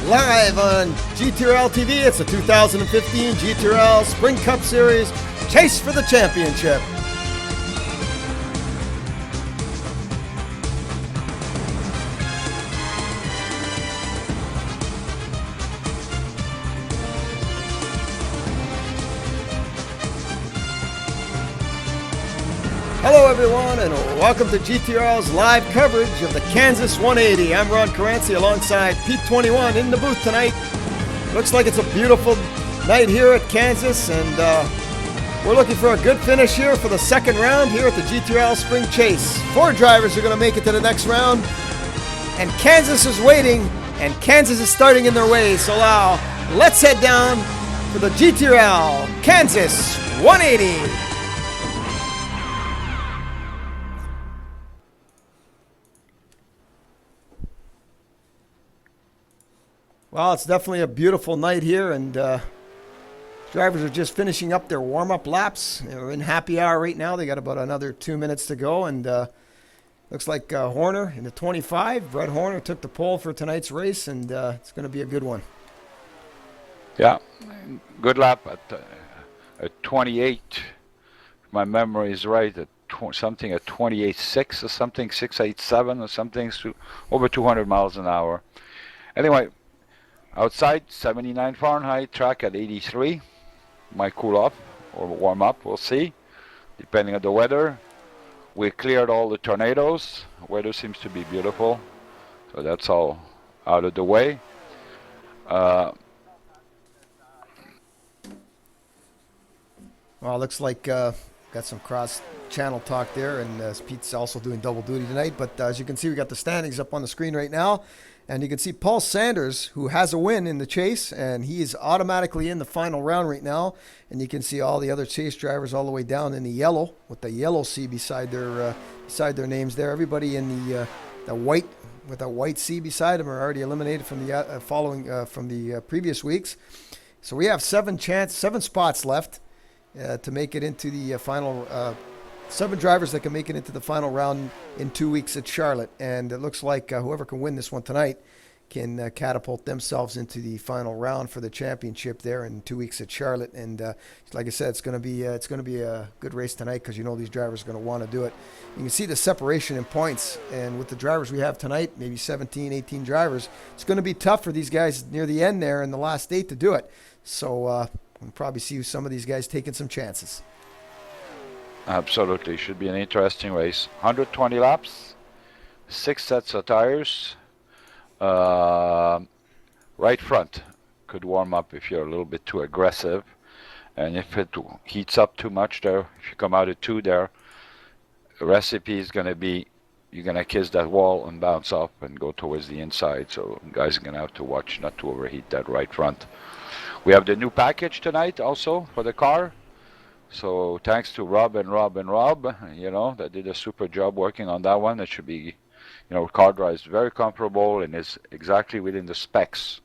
live on GTRL TV. It's the 2015 GTRL Spring Cup Series Chase for the Championship. Hello everyone and welcome to GTRL's live coverage of the Kansas 180. I'm Ron Caranci alongside Pete 21 in the booth tonight. Looks like it's a beautiful night here at Kansas, and we're looking for a good finish here for the second round here at the GTRL Spring Chase. 4 drivers are going to make it to the next round, and Kansas is waiting, and Kansas is starting in their way. So now let's head down to the GTRL Kansas 180. Well, it's definitely a beautiful night here, and drivers are just finishing up their warm-up laps. They're in happy hour right now. They got about another 2 minutes to go, and looks like Horner in the 25. Brett Horner took the pole for tonight's race, and it's going to be a good one. Yeah, good lap at 28. If my memory is right, at something at 28.6 or something, 6.87 or something, over 200 miles an hour. Anyway. Outside, 79 Fahrenheit, track at 83. Might cool off or warm up, we'll see, depending on the weather. We cleared all the tornadoes. Weather seems to be beautiful, so that's all out of the way. Well, looks like got some cross-channel talk there, and Pete's also doing double duty tonight. But as you can see, we got the standings up on the screen right now. And you can see Paul Sanders, who has a win in the chase, and he is automatically in the final round right now. And you can see all the other chase drivers all the way down in the yellow, with the yellow C beside their names there. Everybody in the white, with a white C beside them, are already eliminated from the previous weeks. So we have 7 spots left to make it into the final. 7 drivers that can make it into the final round in 2 weeks at Charlotte. And it looks like whoever can win this one tonight can catapult themselves into the final round for the championship there in 2 weeks at Charlotte. And like I said, it's going to be a good race tonight, because you know these drivers are going to want to do it. You can see the separation in points, and with the drivers we have tonight, maybe 17, 18 drivers, it's going to be tough for these guys near the end there in the last 8 to do it. So we'll probably see some of these guys taking some chances. Absolutely, should be an interesting race. 120 laps, 6 sets of tires. Right front could warm up if you're a little bit too aggressive, and if it heats up too much there, if you come out at 2 there, the recipe is going to be you're going to kiss that wall and bounce up and go towards the inside. So guys are going to have to watch not to overheat that right front. We have the new package tonight also for the car. So thanks to Rob, you know, that did a super job working on that one. It should be, you know, car drives very comparable and is exactly within the specs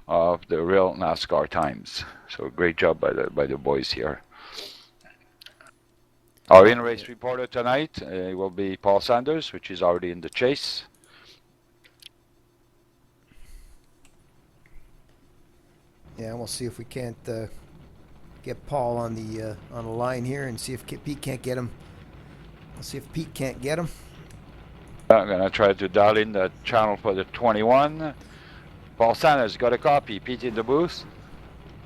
of the real NASCAR times. So great job by the boys here. Our in-race reporter tonight will be Paul Sanders, which is already in the chase. Yeah, we'll see if we can't get Paul on the line here and see if Pete can't get him. Let's see if Pete can't get him. I'm going to try to dial in the channel for the 21. Paul Sanders, got a copy. Pete in the booth?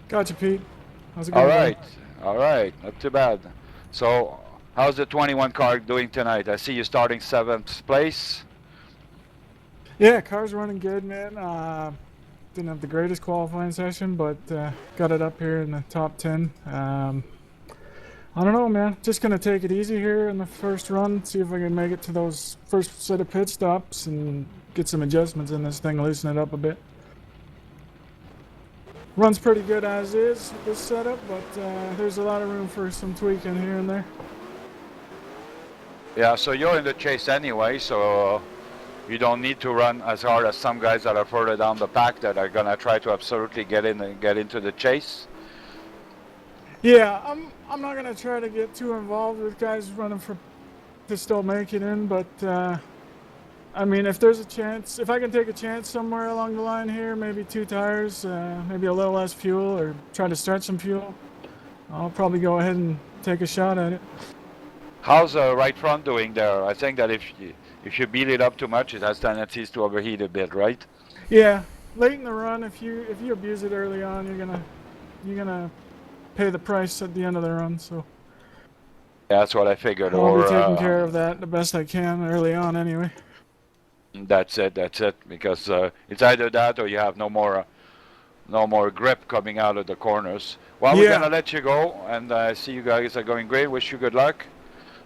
Gotcha, Pete. How's it going? All right. Not too bad. So, how's the 21 car doing tonight? I see you starting 7th place. Yeah, car's running good, man. Didn't have the greatest qualifying session, but got it up here in the top 10. I don't know, man. Just going to take it easy here in the first run, see if I can make it to those first set of pit stops and get some adjustments in this thing, loosen it up a bit. Runs pretty good as is, this setup, but there's a lot of room for some tweaking here and there. Yeah, so you're in the chase anyway, so you don't need to run as hard as some guys that are further down the pack that are going to try to absolutely get in and get into the chase. Yeah, I'm not going to try to get too involved with guys running to still make it in, but I mean, if there's a chance, if I can take a chance somewhere along the line here, maybe 2 tires, maybe a little less fuel, or try to start some fuel, I'll probably go ahead and take a shot at it. How's the right front doing there? I think that if you beat it up too much, it has tendencies to overheat a bit, right? Yeah, late in the run, if you abuse it early on, you're gonna pay the price at the end of the run. So Yeah, that's what I figured. I'll be Or taking care of that the best I can early on, anyway. that's it. That's it. Because it's either that or you have no more grip coming out of the corners. Well, we're gonna Yeah. let you go, and I see you guys are going great. Wish you good luck.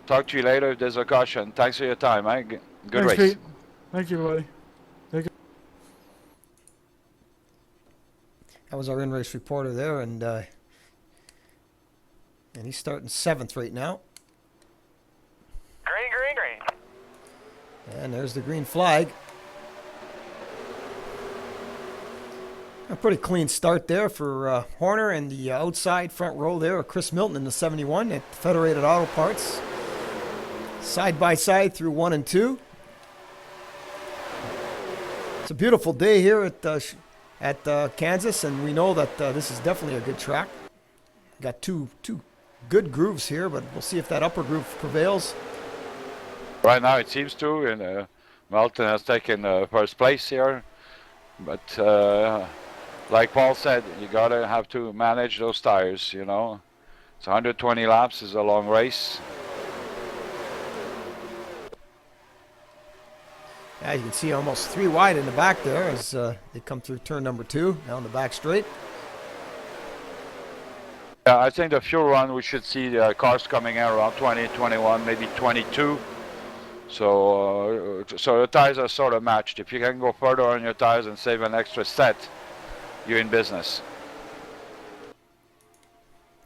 Talk to you later if there's a caution. Thanks for your time. Eh? Good Thanks, race. Pete. Thank you, buddy. That was our in-race reporter there, and he's starting 7th right now. Green. And there's the green flag. A pretty clean start there for Horner, and the outside front row there of Chris Milton in the 71 at Federated Auto Parts. Side by side through 1 and 2. It's a beautiful day here at Kansas, and we know that this is definitely a good track. Got two good grooves here, but we'll see if that upper groove prevails. Right now it seems to, and Melton has taken first place here. But like Paul said, you gotta have to manage those tires, you know. It's 120 laps is a long race. Yeah, you can see almost 3 wide in the back there as they come through turn number 2 down the back straight. Yeah, I think the fuel run we should see the cars coming in around 20, 21, maybe 22. So the tires are sort of matched. If you can go further on your tires and save an extra set, you're in business.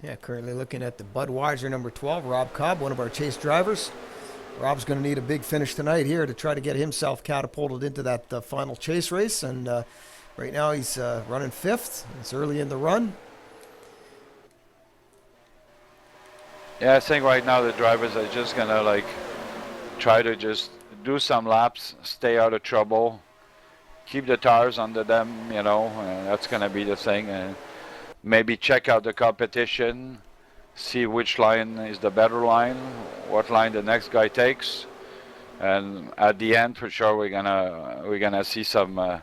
Yeah, currently looking at the Budweiser number 12, Rob Cobb, one of our chase drivers. Rob's going to need a big finish tonight here to try to get himself catapulted into that final chase race. And right now he's running 5th. It's early in the run. Yeah, I think right now the drivers are just going to try to just do some laps, stay out of trouble, keep the tires under them, you know, and that's going to be the thing. And maybe check out the competition, see which line is the better line, what line the next guy takes, and at the end, for sure, we're gonna see some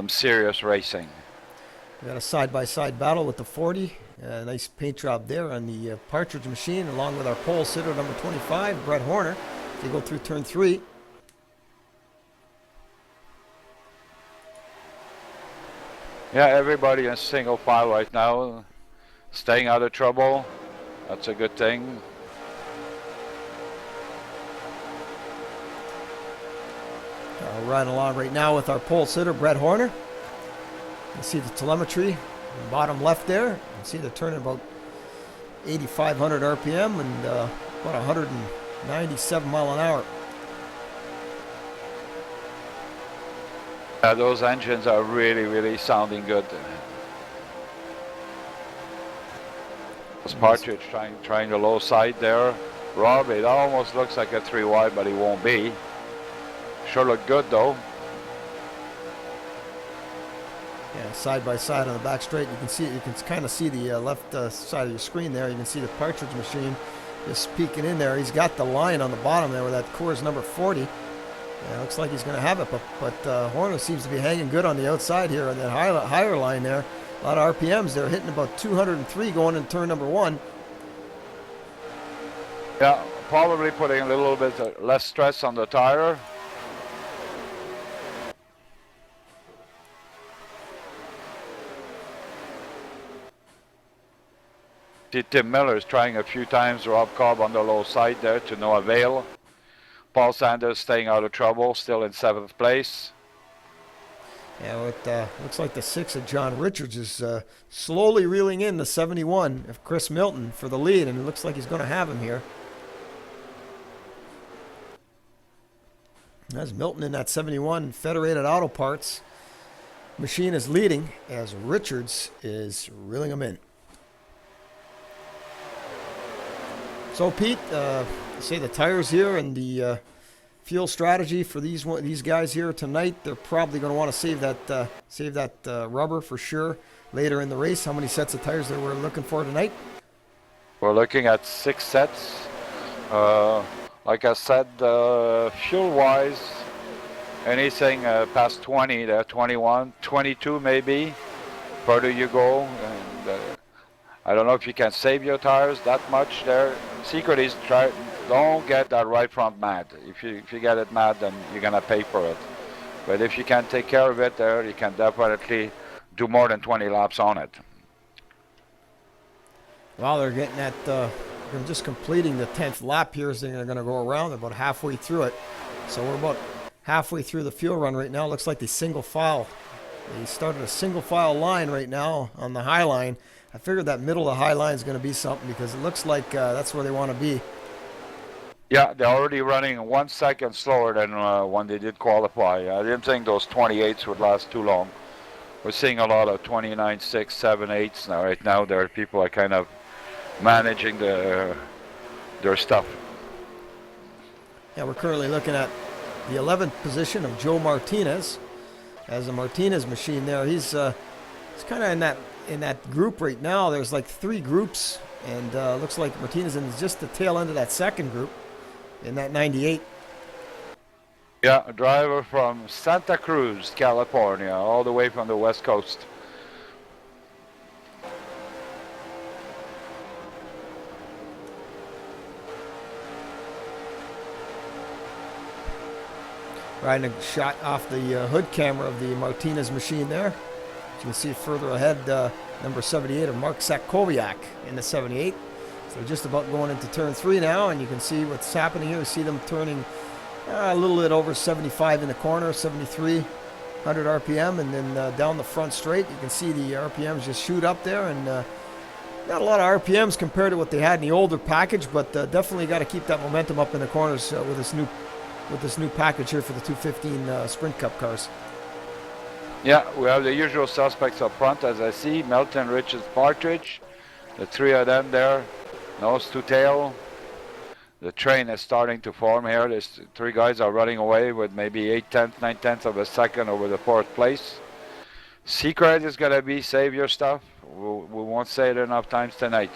serious racing. We got a side-by-side battle with the 40. Nice paint job there on the Partridge machine, along with our pole sitter number 25, Brett Horner. They go through turn 3. Yeah, everybody in single file right now, staying out of trouble. That's a good thing. Riding along right now with our pole sitter, Brett Horner. You see the telemetry, bottom left there. You can see they're turning about 8,500 RPM and about 197 mile an hour. Those engines are really, really sounding good. This Partridge trying the low side there. Rob, it almost looks like a 3 wide, but it won't be. Sure look good though. Yeah, side by side on the back straight. You can see it. You can kind of see the left side of your screen there. You can see the Partridge machine just peeking in there. He's got the line on the bottom there with that Coors number 40. Yeah, looks like he's going to have it, but Horner seems to be hanging good on the outside here on that higher line there. A lot of RPMs. They're hitting about 203 going in turn number 1. Yeah, probably putting a little bit less stress on the tire. Tim Miller is trying a few times, Rob Cobb on the low side there to no avail. Paul Sanders staying out of trouble, still in 7th place. Yeah, it looks like the 6 of John Richards is slowly reeling in the 71 of Chris Milton for the lead, and it looks like he's going to have him here. As Milton in that 71 Federated Auto Parts machine is leading as Richards is reeling him in. So Pete, say the tires here in the fuel strategy for these guys here tonight. They're probably going to want to save that rubber for sure later in the race. How many sets of tires that we're looking for tonight? We're looking at 6 sets. Like I said, fuel-wise, anything past 20, 21, 22 maybe. Further you go, and I don't know if you can save your tires that much there. Secret is don't get that right front mad. If you get it mad, then you're gonna pay for it. But if you can take care of it there, you can definitely do more than 20 laps on it. Well, they're getting at they're just completing the 10th lap here, so they're going to go around. They're about halfway through it. So we're about halfway through the fuel run right now. Looks like they single file. They started a single file line right now on the high line. I figured that middle of the high line is going to be something because it looks like that's where they want to be. Yeah, they're already running 1 second slower than when they did qualify. I didn't think those 28s would last too long. We're seeing a lot of 29, 6, 7, 8s now. Right now, there are people are kind of managing their stuff. Yeah, we're currently looking at the 11th position of Joe Martinez as a Martinez machine there. He's kind of in that group right now. There's like 3 groups, and looks like Martinez is just the tail end of that second group in that 98. Yeah, a driver from Santa Cruz, California, all the way from the West Coast. Riding a shot off the hood camera of the Martinez machine there. As you can see further ahead, number 78 of Mark Sakowiak in the 78. So just about going into turn 3 now, and you can see what's happening here. You see them turning a little bit over 75 in the corner, 73, 100 RPM, and then down the front straight, you can see the RPMs just shoot up there, and not a lot of RPMs compared to what they had in the older package, but definitely got to keep that momentum up in the corners with this new package here for the 215 Sprint Cup cars. Yeah, we have the usual suspects up front, as I see. Melton, Richards, Partridge. The 3 of them there, nose to tail. The train is starting to form here. There's 3 guys are running away with maybe 8/10, 9/10 of a second over the 4th place. Secret is going to be save your stuff. We won't say it enough times tonight.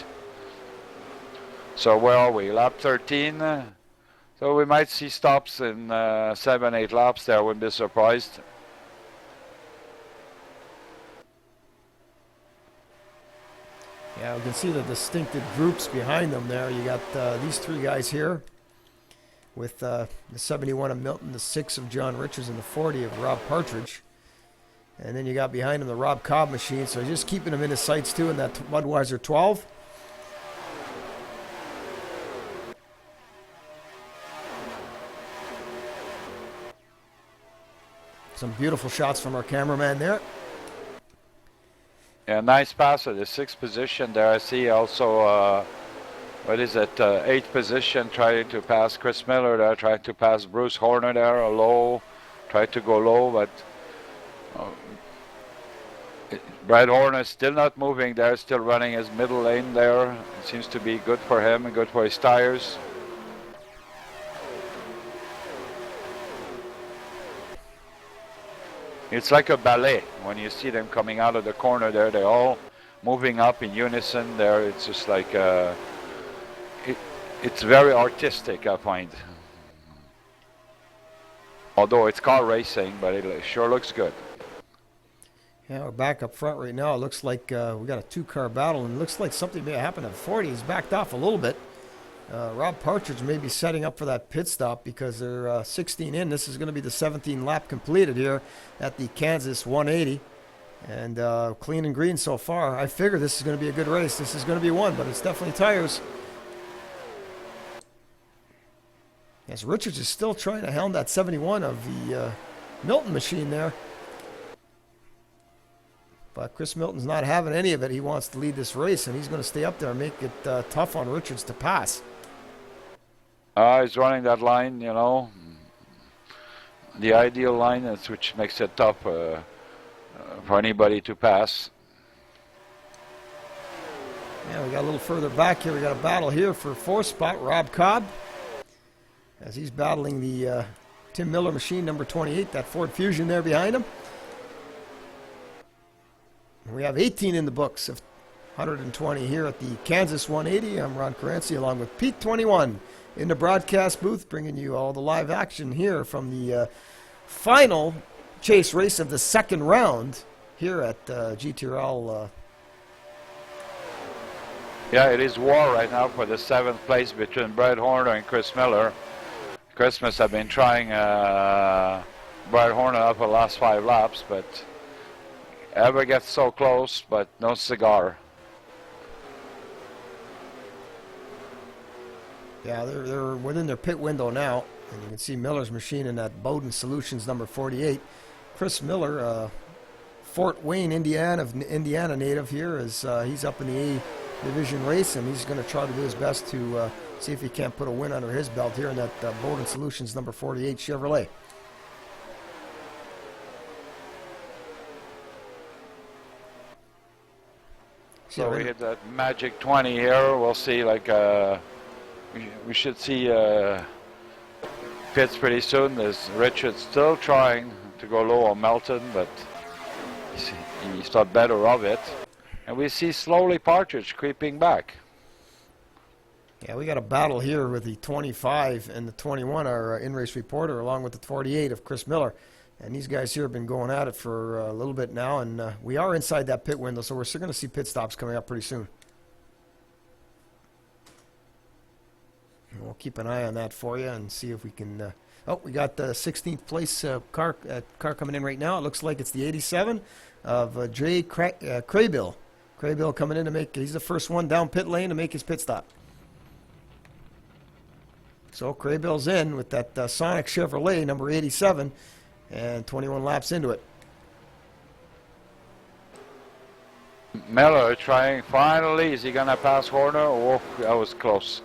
So where are we? Lap 13. So we might see stops in 7, 8 laps there. Wouldn't be surprised. Yeah, we can see the distinctive groups behind them there. You got these 3 guys here with the 71 of Milton, the 6 of John Richards, and the 40 of Rob Partridge. And then you got behind him the Rob Cobb machine. So just keeping them in his sights too in that Budweiser 12. Some beautiful shots from our cameraman there. Yeah, nice pass at the 6th position there. I see also, what is it, 8th position, trying to pass Chris Miller there, trying to pass Bruce Horner there, a low, tried to go low, but Brad Horner still not moving there, still running his middle lane there. It seems to be good for him and good for his tires. It's like a ballet when you see them coming out of the corner there. They're all moving up in unison there. It's just like, it's very artistic, I find. Although it's car racing, but it sure looks good. Yeah, we're back up front right now. It looks like we got a 2-car battle, and it looks like something may happen at 40. He's backed off a little bit. Rob Partridge may be setting up for that pit stop because they're 16 in. This is going to be the 17th lap completed here at the Kansas 180. And clean and green so far. I figure this is going to be a good race. This is going to be one, but it's definitely tires. Yes, Richards is still trying to hound that 71 of the Milton machine there. But Chris Milton's not having any of it. He wants to lead this race, and he's going to stay up there and make it tough on Richards to pass. He's running that line, you know, the ideal line, which makes it tough for anybody to pass. Yeah, we got a little further back here. We got a battle here for 4th spot. Rob Cobb, as he's battling the Tim Miller machine, number 28, that Ford Fusion there behind him. We have 18 in the books of 120 here at the Kansas 180. I'm Ron Caranci along with Pete 21 in the broadcast booth, bringing you all the live action here from the final chase race of the second round here at GTRL. Yeah, it is war right now for the 7th place between Brad Horner and Chris Miller. Chris must have been trying Brad Horner up for the last 5 laps, but ever gets so close, but no cigar. Yeah, they're within their pit window now, and you can see Miller's machine in that Bowden Solutions number 48. Chris Miller, Fort Wayne, Indiana native here, is he's up in the A division race, and he's going to try to do his best to see if he can't put a win under his belt here in that Bowden Solutions number 48 Chevrolet. So we hit that magic 20 here. We'll see, like, we should see pits pretty soon. There's Richard still trying to go low on Melton, but he's thought better of it. And we see slowly Partridge creeping back. Yeah, we got a battle here with the 25 and the 21, our in-race reporter, along with the 48 of Chris Miller. And these guys here have been going at it for a little bit now, and we are inside that pit window, so we're still going to see pit stops coming up pretty soon. And we'll keep an eye on that for you and see if we can... oh, we got the 16th place car coming in right now. It looks like it's the 87 of Jay Craybill. Craybill coming in to make... He's the first one down pit lane to make his pit stop. So Craybill's in with that Sonic Chevrolet, number 87, and 21 laps into it. Miller trying finally. Is he going to pass Horner? Oh, that was close.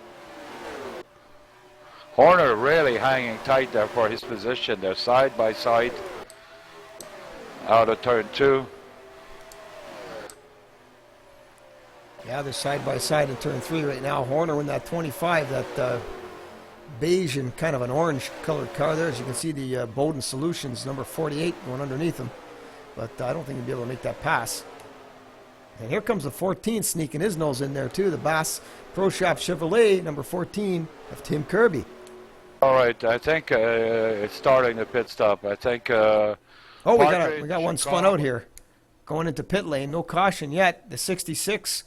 Horner really hanging tight there for his position. They're side by side out of turn 2. Yeah, they're side by side in turn 3 right now. Horner in that 25, that beige and kind of an orange colored car there. As you can see, the Bowden Solutions number 48 going underneath him, but I don't think he'll be able to make that pass. And here comes the 14 sneaking his nose in there too, the Bass Pro Shop Chevrolet number 14 of Tim Kirby. All right, I think it's starting the pit stop. I think oh, we got one spun out here going into pit lane. No caution yet, the 66,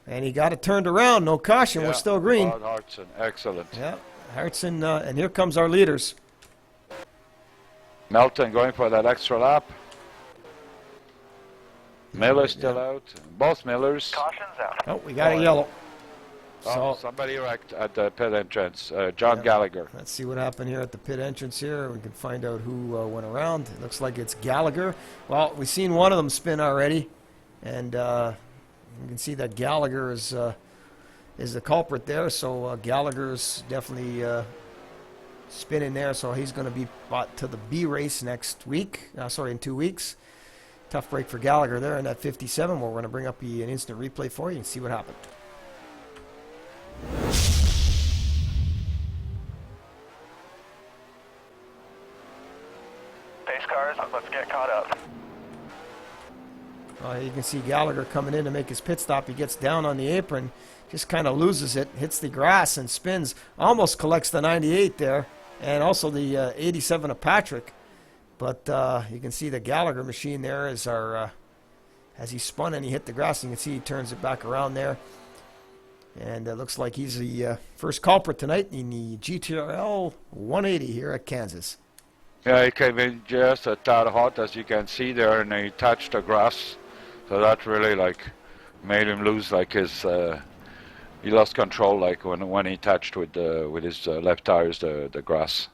and he got it turned around. No caution. Yeah, we're still green. Hartson, excellent. Yeah, Hartson, and here comes our leaders. Melton going for that extra lap. Miller still out. Both Millers. Caution's out. Oh, we got a yellow. So somebody wrecked at the pit entrance. John Gallagher. Let's see what happened here at the pit entrance here. We can find out who went around. It looks like it's Gallagher. Well, we've seen one of them spin already, and you can see that Gallagher is the culprit there. So Gallagher's definitely spinning there. So he's going to be brought to the B race next week. In 2 weeks. Tough break for Gallagher there in that 57. We're going to bring up an instant replay for you and see what happened. Pace cars, let's get caught up. You can see Gallagher coming in to make his pit stop. He gets down on the apron, just kind of loses it, hits the grass and spins, almost collects the 98 there, and also the 87 of Patrick. But you can see the Gallagher machine there as he spun and he hit the grass. You can see he turns it back around there. And it looks like he's the first culprit tonight in the GTRL 180 here at Kansas. Yeah, he came in just a tad hot, as you can see there, and he touched the grass. So that really made him lose his. He lost control when he touched with his left tires the grass.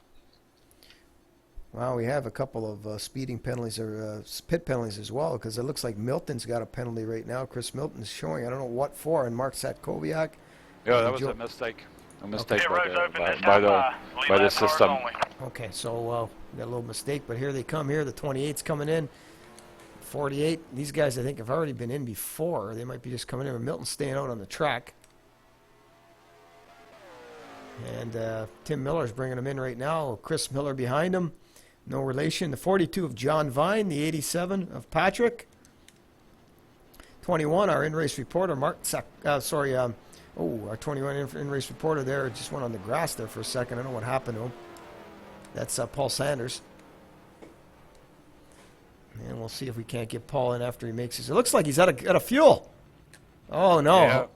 Well, we have a couple of speeding penalties or pit penalties as well, because it looks like Milton's got a penalty right now. Chris Milton's showing, I don't know what for, and Mark Satkowiak. Yeah, that was a mistake. A mistake okay. by the system. Okay, so we got a little mistake, but here they come here. The 28's coming in. 48. These guys, I think, have already been in before. They might be just coming in, but Milton's staying out on the track. And Tim Miller's bringing him in right now. Chris Miller behind him. No relation. The 42 of John Vine. The 87 of Patrick. 21, our in-race reporter, Mark. Our 21 in-race reporter there just went on the grass there for a second. I don't know what happened to him. That's Paul Sanders. And we'll see if we can't get Paul in after he makes his. It looks like he's out of fuel. Oh no! Yeah.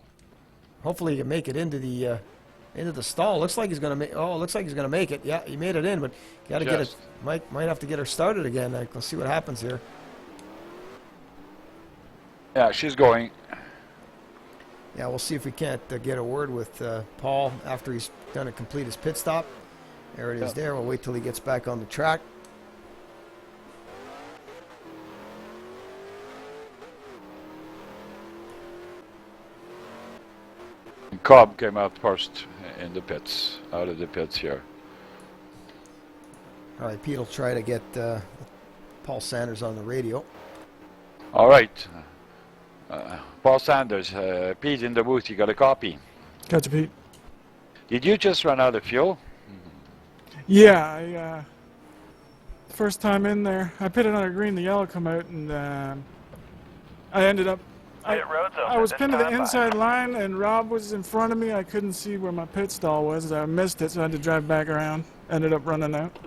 Hopefully he can make it into the stall. Looks like he's gonna make. Oh, looks like he's gonna make it. Yeah, he made it in, but got to get it. Might have to get her started again. Let's see what happens here. Yeah, she's going. Yeah, we'll see if we can't get a word with Paul after he's done to complete his pit stop. There it is. There. We'll wait till he gets back on the track. Cobb came out first in the pits, out of the pits here. All right, Pete will try to get Paul Sanders on the radio. All right. Paul Sanders, Pete in the booth, you got a copy. Gotcha, Pete. Did you just run out of fuel? Yeah, first time in there, I pitted under green, the yellow come out, and I ended up. I was pinned to the inside line, and Rob was in front of me. I couldn't see where my pit stall was. I missed it, so I had to drive back around. Ended up running out.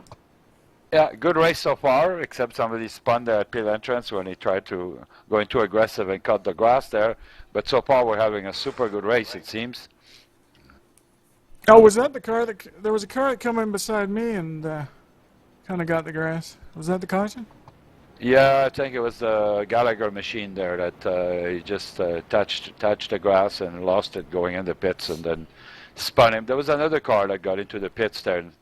Yeah, good race so far, except somebody spun there at pit entrance when he tried to go too aggressive and cut the grass there. But so far we're having a super good race, it seems. Oh, was that the car there was a car that came in beside me and kind of got the grass? Was that the caution? Yeah, I think it was the Gallagher machine there that he just touched the grass and lost it going in the pits and then spun him. There was another car that got into the pits there and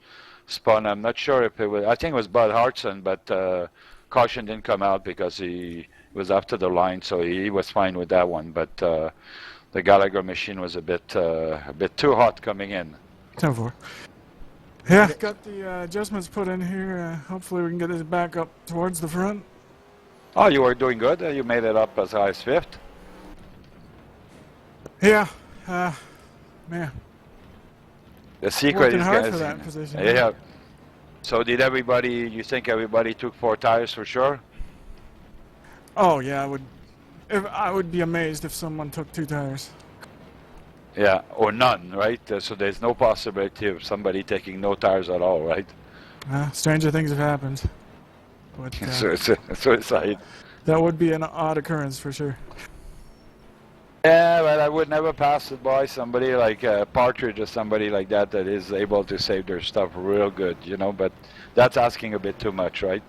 spun. I'm not sure if it was, I think it was Bud Hartson, but caution didn't come out because he was after the line, so he was fine with that one. But the Gallagher machine was a bit too hot coming in. 10-4. Yeah, got the adjustments put in here. Hopefully we can get this back up towards the front. Oh, you were doing good. You made it up as high as 5th. Yeah, man. The secret Working is hard for that position. Yeah. So did everybody? You think everybody took 4 tires for sure? Oh yeah, I would be amazed if someone took 2 tires. Yeah, or none, right? So there's no possibility of somebody taking no tires at all, right? Stranger things have happened. But, suicide. That would be an odd occurrence for sure. Yeah, but I would never pass it by somebody like Partridge or somebody like that that is able to save their stuff real good, you know, but that's asking a bit too much, right?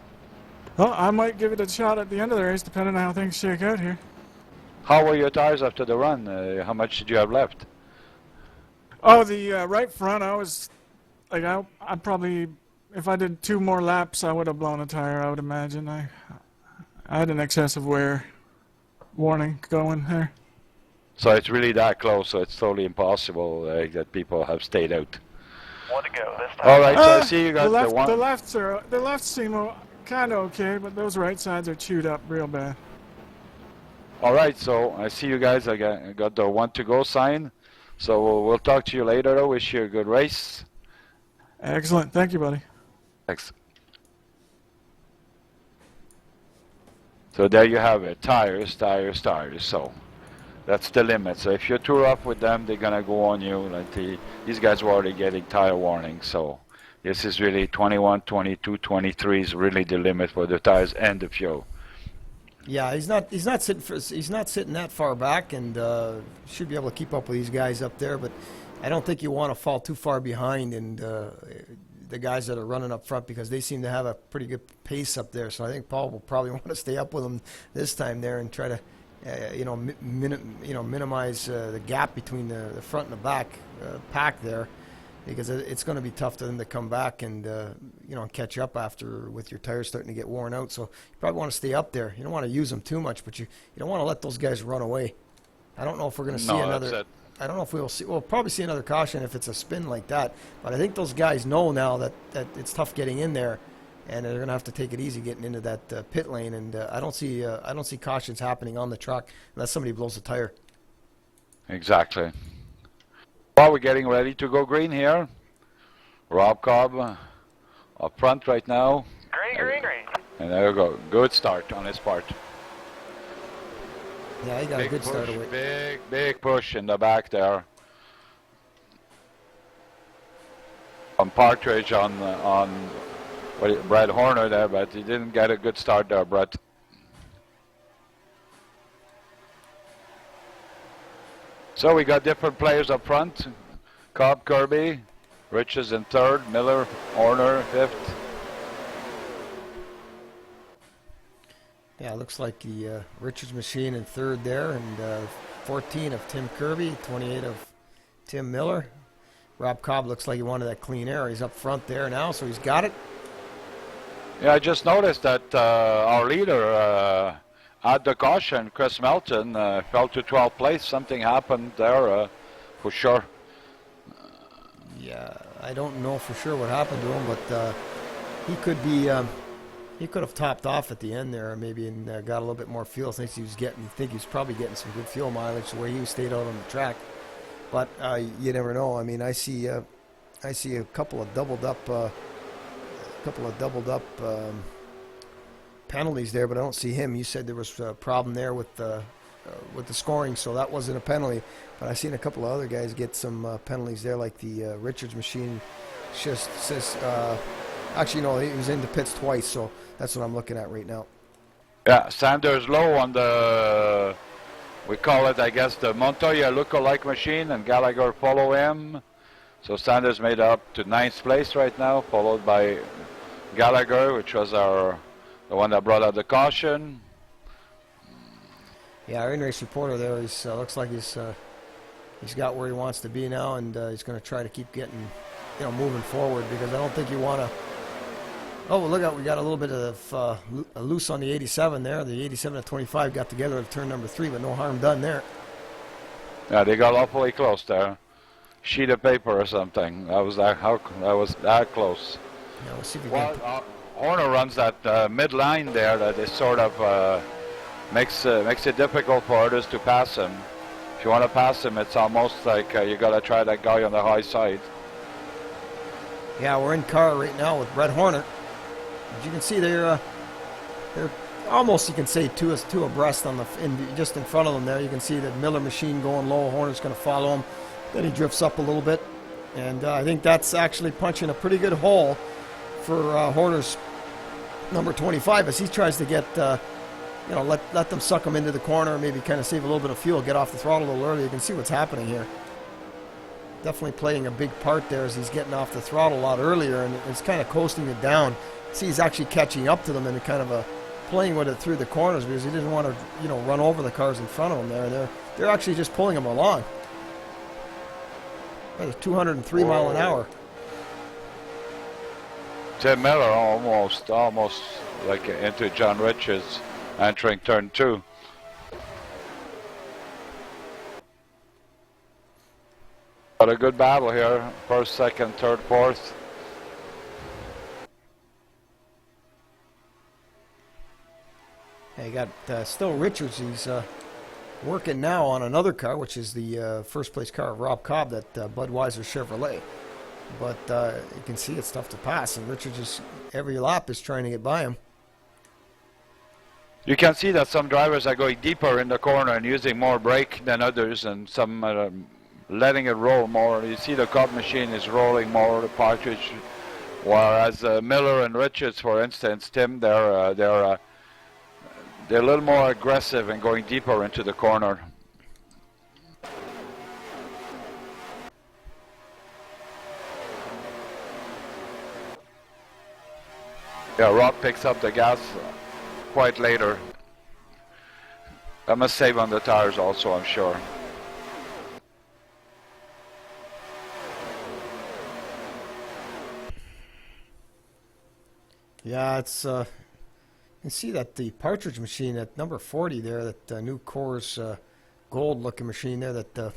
Well, I might give it a shot at the end of the race, depending on how things shake out here. How were your tires after the run? How much did you have left? Oh, the right front, I was, like, I probably, if I did 2 more laps, I would have blown a tire, I would imagine. I had an excessive wear warning going there. So it's really that close, so it's totally impossible that people have stayed out. 1 to go this time. All right, so I see you got the lefts seem kind of okay, but those right sides are chewed up real bad. All right, so I see you guys. I got the 1 to go sign. So we'll talk to you later. Wish you a good race. Excellent. Thank you, buddy. Thanks. So there you have it. Tires. So that's the limit. So if you're too rough with them, they're going to go on you. Like these guys were already getting tire warnings. So this is really 21, 22, 23 is really the limit for the tires and the fuel. Yeah, he's not sitting that far back, and should be able to keep up with these guys up there. But I don't think you want to fall too far behind, and the guys that are running up front because they seem to have a pretty good pace up there. So I think Paul will probably want to stay up with them this time there and try to, minimize the gap between the front and the back pack there. Because it's going to be tough for them to come back and catch up after with your tires starting to get worn out. So you probably want to stay up there. You don't want to use them too much, but you don't want to let those guys run away. I don't know if we're going to see another. I don't know if we'll see. We'll probably see another caution if it's a spin like that. But I think those guys know now that it's tough getting in there, and they're going to have to take it easy getting into that pit lane. And I don't see cautions happening on the truck unless somebody blows a tire. Exactly. Well, we're getting ready to go green here. Rob Cobb up front right now. Green. And there you go. Good start on his part. Yeah, he got a good start away. Big push in the back there. On Partridge on Brett Horner there, but he didn't get a good start there, Brett. So we got different players up front. Cobb, Kirby, Riches in third, Miller, Horner fifth. Yeah, it looks like the Richards machine in third there, and 14 of Tim Kirby, 28 of Tim Miller. Rob Cobb looks like he wanted that clean air. He's up front there now, so he's got it. Yeah, I just noticed that our leader at the caution, Chris Melton, fell to 12th place. Something happened there for sure. Yeah, I don't know for sure what happened to him, but he could be. He could have topped off at the end there, maybe, and got a little bit more fuel. Since he was probably getting some good fuel mileage the way he stayed out on the track. But you never know. I mean, I see a couple of doubled up penalties there, but I don't see him. You said there was a problem there with the scoring, so that wasn't a penalty. But I've seen a couple of other guys get some penalties there, like the Richards machine. Actually, no, he was in the pits twice, so that's what I'm looking at right now. Yeah, Sanders low on the, we call it, I guess, the Montoya look-alike machine, and Gallagher follow him. So Sanders made up to 9th place right now, followed by Gallagher, which was the one that brought out the caution. Yeah, our in-race reporter there looks like he's got where he wants to be now, and he's going to try to keep getting, moving forward, because I don't think you want to. Oh, well, look out! We got a little bit of a loose on the 87 there. The 87 at 25 got together at turn number 3, but no harm done there. Yeah, they got awfully close there. Sheet of paper or something. That was that close. Yeah, we'll see if we Well, can. Horner runs that mid-line there that is sort of makes it difficult for others to pass him. If you want to pass him, it's almost like you got to try that guy on the high side. Yeah, we're in car right now with Brett Horner. As you can see, they're almost, you can say, two abreast on just in front of them there. You can see the Miller machine going low. Horner's going to follow him. Then he drifts up a little bit, and I think that's actually punching a pretty good hole for Horner's number 25 as he tries to get, let them suck him into the corner, maybe kind of save a little bit of fuel, get off the throttle a little early. You can see what's happening here. Definitely playing a big part there as he's getting off the throttle a lot earlier, and it's kind of coasting it down. See, he's actually catching up to them and kind of playing with it through the corners because he didn't want to, run over the cars in front of him there. They're actually just pulling him along. At 203 mile an hour. Tim Miller almost like into John Richards entering turn 2. Got a good battle here. First, second, third, fourth. Yeah, you got still Richards. He's working now on another car, which is the first place car of Rob Cobb, that Budweiser Chevrolet. But you can see it's tough to pass, and Richards just every lap is trying to get by him. You can see that some drivers are going deeper in the corner and using more brake than others, and some letting it roll more. You see the Cobb machine is rolling more, the Partridge, whereas Miller and Richards, for instance, Tim, they're a little more aggressive and going deeper into the corner. Yeah, Rob picks up the gas quite later. I must save on the tires also, I'm sure. Yeah, it's you can see that the Partridge machine at number 40 there, that new Coors gold looking machine there, that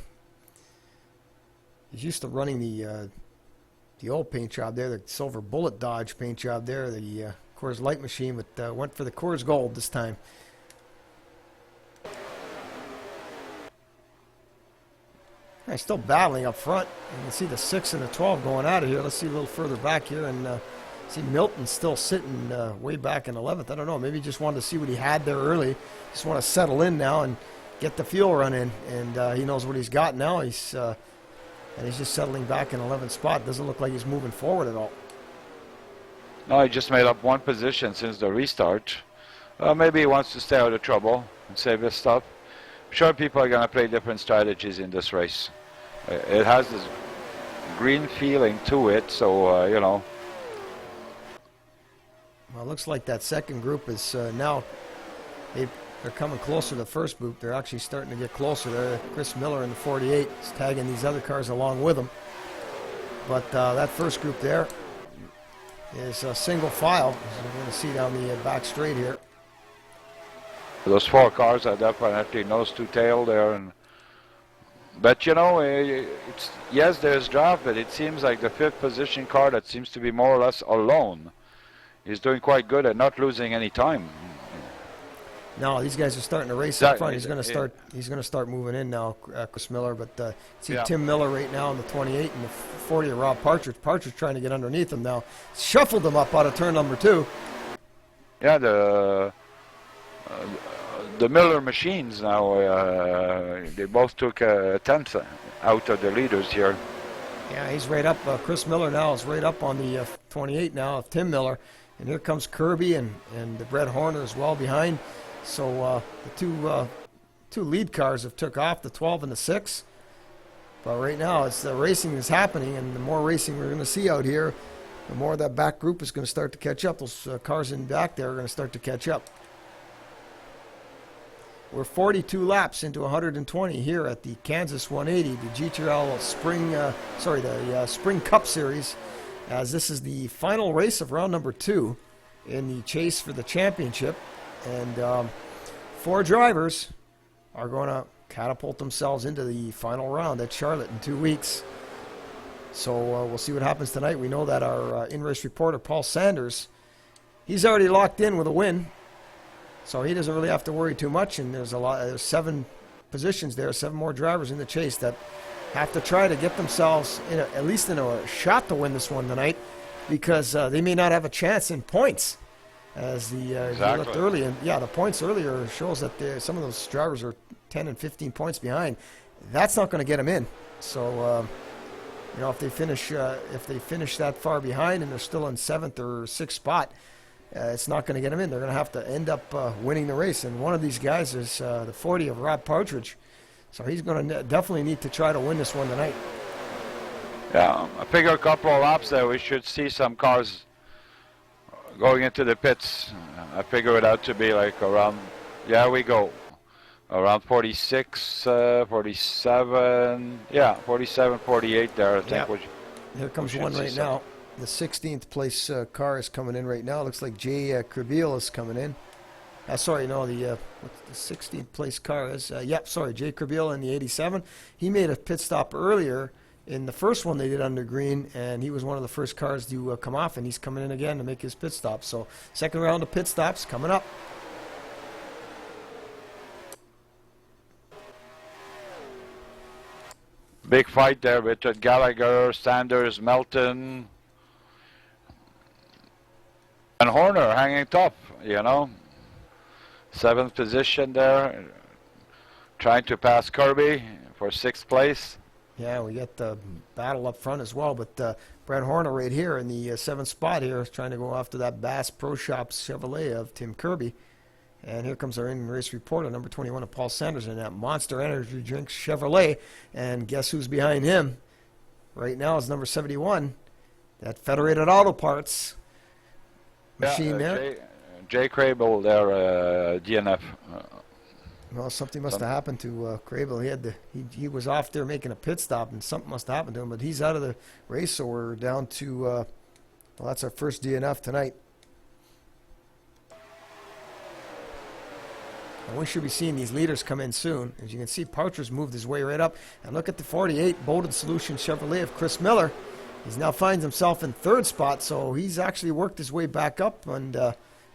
he's used to running the old paint job there, the silver bullet Dodge paint job there, the Coors Light machine, but went for the Coors Gold this time. They're still battling up front. You can see the 6 and the 12 going out of here. Let's see a little further back here and see Milton still sitting way back in 11th. I don't know. Maybe he just wanted to see what he had there early. Just want to settle in now and get the fuel run in. And he knows what he's got now. And he's just settling back in 11th spot. Doesn't look like he's moving forward at all. No, he just made up one position since the restart. Maybe he wants to stay out of trouble and save his stuff. I'm sure people are going to play different strategies in this race. It has this green feeling to it, so, you know. Well, it looks like that second group is now, they're coming closer to the first group. They're actually starting to get closer there. Chris Miller in the 48 is tagging these other cars along with him. But that first group there is a single file, as we're going to see down the back straight here. Those 4 cars are definitely nose to tail there. But, you know, yes, there's draft, but it seems like the 5th position car that seems to be more or less alone is doing quite good at not losing any time. No, these guys are starting to race up front. He's going to start moving in now, Chris Miller. But see Tim Miller right now in the 28 and the 40 of Rob Partridge. Partridge trying to get underneath him now. Shuffled him up out of turn number 2. Yeah, the Miller machines now, they both took a 10th out of the leaders here. Yeah, he's right up. Chris Miller now is right up on the 28 now of Tim Miller. And here comes Kirby and the Brett Horner as well behind. So the two lead cars have took off, the 12 and the 6. But right now, it's the racing is happening, and the more racing we're going to see out here, the more that back group is going to start to catch up. Those cars in back there are going to start to catch up. We're 42 laps into 120 here at the Kansas 180, the GTRL Spring Cup Series, as this is the final race of round number 2 in the chase for the championship. And 4 drivers are going to catapult themselves into the final round at Charlotte in 2 weeks. So we'll see what happens tonight. We know that our in-race reporter, Paul Sanders, he's already locked in with a win. So he doesn't really have to worry too much. And there's 7 positions there, 7 more drivers in the chase that have to try to get themselves at least in a shot to win this one tonight, because they may not have a chance in points. As you looked early, and the points earlier shows that some of those drivers are 10 and 15 points behind. That's not going to get them in. So, if they finish that far behind and they're still in 7th or 6th spot, it's not going to get them in. They're going to have to end up winning the race. And one of these guys is the 40 of Rob Partridge. So he's going to definitely need to try to win this one tonight. Yeah, I figure a couple of laps there, we should see some cars going into the pits. I figure it out to be like around, around 46, 47, 47, 48 there, I think. Here comes one right now. The 16th place car is coming in right now. Looks like Jay Cribille is coming in. The 16th place car is. Jay Cribille in the 87. He made a pit stop earlier in the first one they did under green, and he was one of the first cars to come off, and he's coming in again to make his pit stop. So second round of pit stops coming up. Big fight there with Gallagher, Sanders, Melton, and Horner hanging top, 7th position there, trying to pass Kirby for 6th place. Yeah, we got the battle up front as well, but Brett Horner right here in the 7th spot here, trying to go after that Bass Pro Shops Chevrolet of Tim Kirby. And here comes our in-race reporter, number 21 of Paul Sanders, in that Monster Energy Drinks Chevrolet. And guess who's behind him? Right now is number 71, that Federated Auto Parts machine there. Jay Crable there, DNF. Well, something must have happened to Crable. He was off there making a pit stop, and something must have happened to him. But he's out of the race, so we're down to, that's our first DNF tonight. And we should be seeing these leaders come in soon. As you can see, Partridge moved his way right up. And look at the 48 Bolden Solution Chevrolet of Chris Miller. He now finds himself in 3rd spot, so he's actually worked his way back up. And